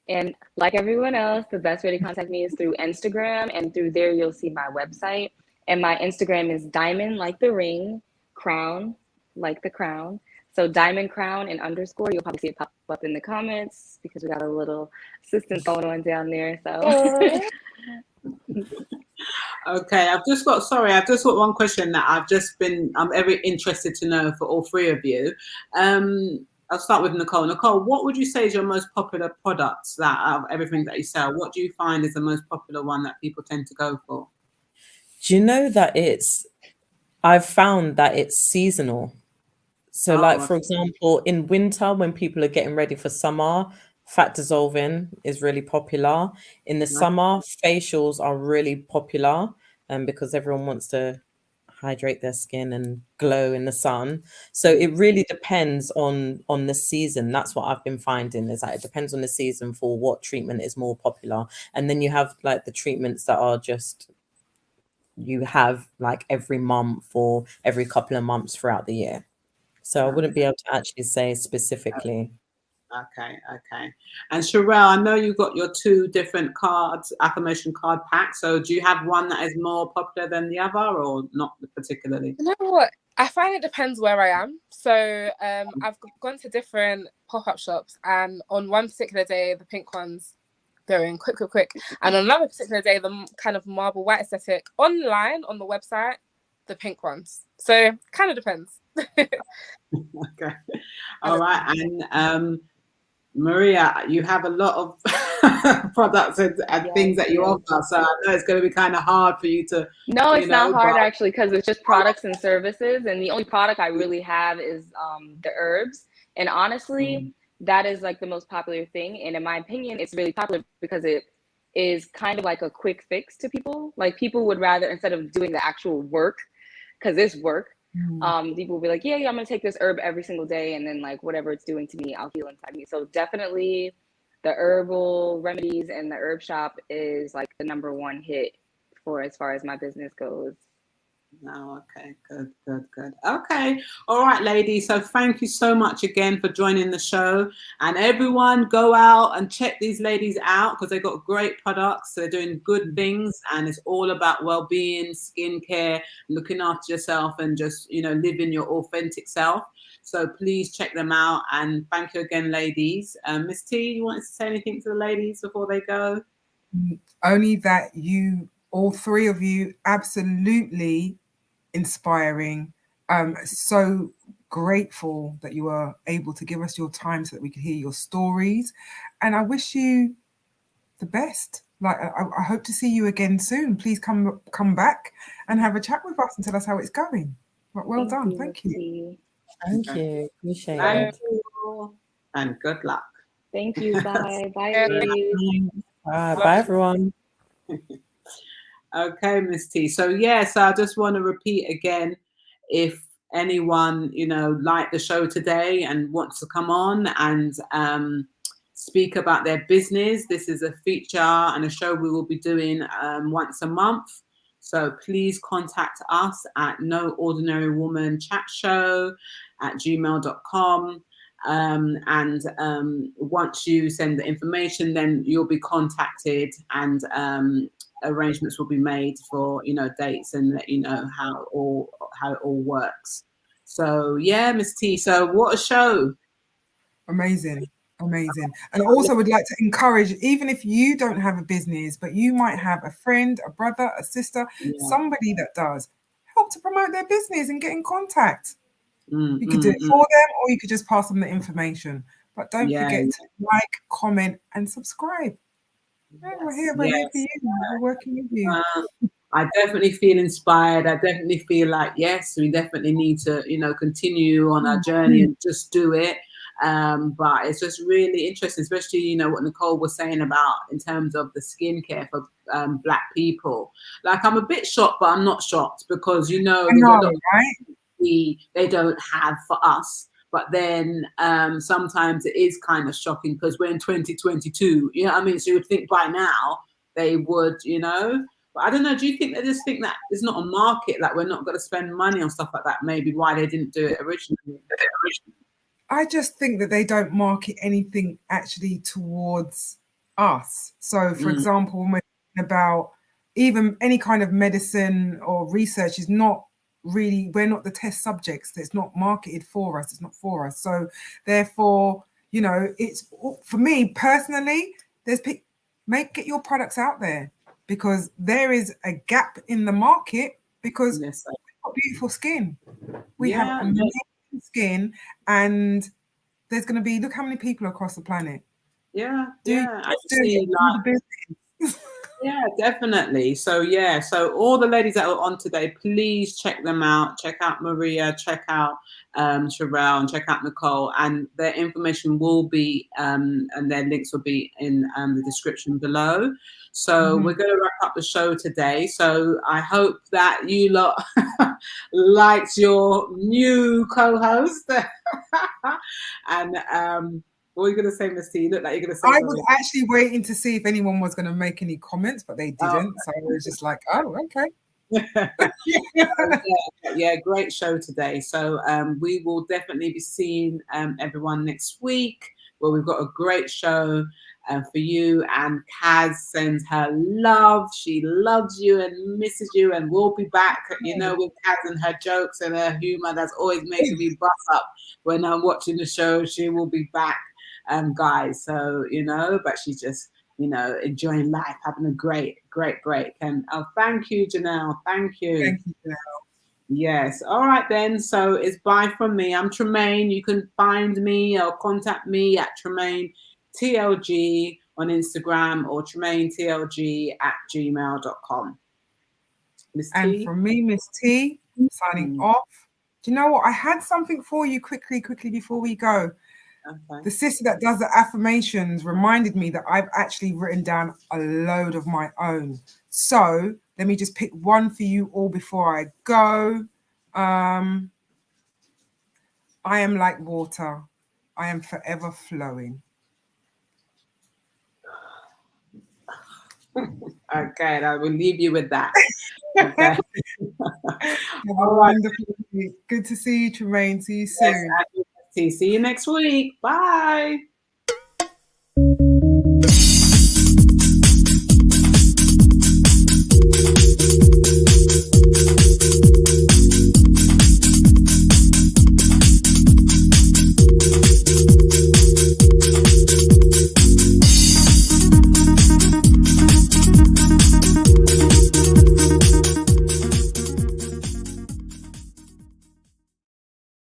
And like everyone else, the best way to contact me is through Instagram, and through there you'll see my website. And my Instagram is diamond like the ring, crown like the crown. So diamond crown and underscore. You'll probably see it pop up in the comments because we got a little assistance going on down there. So Okay, I've just got one question that I'm very interested to know for all three of you. I'll start with Nichole. Nichole, what would you say is your most popular products that out of everything that you sell? What do you find is the most popular one that people tend to go for? Do you know that I've found that it's seasonal. So like, for example, in winter, when people are getting ready for summer, fat dissolving is really popular. In the summer, facials are really popular because everyone wants to hydrate their skin and glow in the sun. So it really depends on the season. That's what I've been finding, is that it depends on the season for what treatment is more popular. And then you have like the treatments that are just, you have like every month or every couple of months throughout the year. So I wouldn't be able to actually say specifically. Okay. And Sherelle, I know you've got your two different affirmation card packs. So do you have one that is more popular than the other, or not particularly? You know what? I find it depends where I am. So I've gone to different pop-up shops, and on one particular day, the pink ones going quick. And on another particular day, the kind of marble white aesthetic. Online, on the website, the pink ones. So kind of depends. Okay. All right. And Maria, you have a lot of products and things that you offer. So I know it's going to be kind of hard for you to... No, it's not hard actually, because it's just products and services. And the only product I really have is the herbs. And honestly, that is like the most popular thing. And in my opinion, it's really popular because it is kind of like a quick fix to people. Like, people would rather, instead of doing the actual work, because it's work, people will be like, yeah, I'm gonna take this herb every single day, and then like whatever it's doing to me, I'll heal inside me. So definitely the herbal remedies and the herb shop is like the #1 hit for as far as my business goes. Oh, okay, good. Okay, all right, ladies. So thank you so much again for joining the show. And everyone, go out and check these ladies out because they've got great products. They're doing good things, and it's all about well-being, skincare, looking after yourself, and just living your authentic self. So please check them out. And thank you again, ladies. Miss T, you want to say anything to the ladies before they go? Only that all three of you absolutely inspiring. So grateful that you were able to give us your time so that we could hear your stories. And I wish you the best. Like, I hope to see you again soon. Please come back and have a chat with us and tell us how it's going. Well done. Thank you. Thank you. Appreciate Thank it. you. And good luck. Thank you. Bye. Bye, Irene. Bye, everyone. Okay, Miss T. So yes, I just want to repeat again, if anyone, liked the show today and wants to come on and speak about their business, this is a feature and a show we will be doing once a month. So please contact us at noordinarywomanchatshow@gmail.com. And once you send the information, then you'll be contacted and arrangements will be made for dates and let you know how it all works. So yeah, Miss T, so what a show. Amazing. And I also would like to encourage, even if you don't have a business, but you might have a friend, a brother, a sister, somebody that does, help to promote their business and get in contact. You could do it for them, or you could just pass them the information. But don't forget to like, comment, and subscribe. We're here for you. We're working with you. I definitely feel inspired. I definitely feel like, yes, we definitely need to, continue on our journey and just do it. But it's just really interesting, especially, what Nichole was saying about in terms of the skincare for Black people. Like, I'm a bit shocked, but I'm not shocked because, there's a lot right? they don't have for us. But then sometimes it is kind of shocking because we're in 2022, you know what I mean? So you would think by now they would, But I don't know, do you think they just think that there's not a market, like we're not going to spend money on stuff like that, maybe why they didn't do it originally? I just think that they don't market anything actually towards us. So, for example, when we're talking about even any kind of medicine or research is not really, we're not the test subjects. It's not marketed for us. It's not for us. So therefore, it's, for me personally, get your products out there because there is a gap in the market because we've got beautiful skin. We have amazing skin, and there's going to be, look how many people across the planet. Yeah. Definitely. So all the ladies that are on today, please check them out. Check out Maria, check out Sherelle, and check out Nichole, and their information will be and their links will be in the description below. So we're going to wrap up the show today. So I hope that you lot liked your new co-host. And what are you going to say, Miss T? You look like you're going to say I something. was actually waiting to see if anyone was going to make any comments, but they didn't. So I was just like, oh, okay. Yeah, great show today. So we will definitely be seeing everyone next week, where we've got a great show for you. And Kaz sends her love. She loves you and misses you, and we'll be back, with Kaz and her jokes and her humor that's always making me bust up when I'm watching the show. She will be back, guys. So, but she's just enjoying life, having a great break. And thank you, Janelle. Thank you. Thank you, Janelle. Yes. All right then. So it's bye from me. I'm Tremaine. You can find me or contact me at Tremaine TLG on Instagram or TremaineTLG@gmail.com. Miss T. And from me, Miss T, signing off. Do you know what? I had something for you quickly before we go. Okay. The sister that does the affirmations reminded me that I've actually written down a load of my own. So let me just pick one for you all before I go. I am like water. I am forever flowing. Okay, I will leave you with that. Okay. All right. Wonderful week. Good to see you, Tremaine. See you soon. Yes, see you next week. Bye.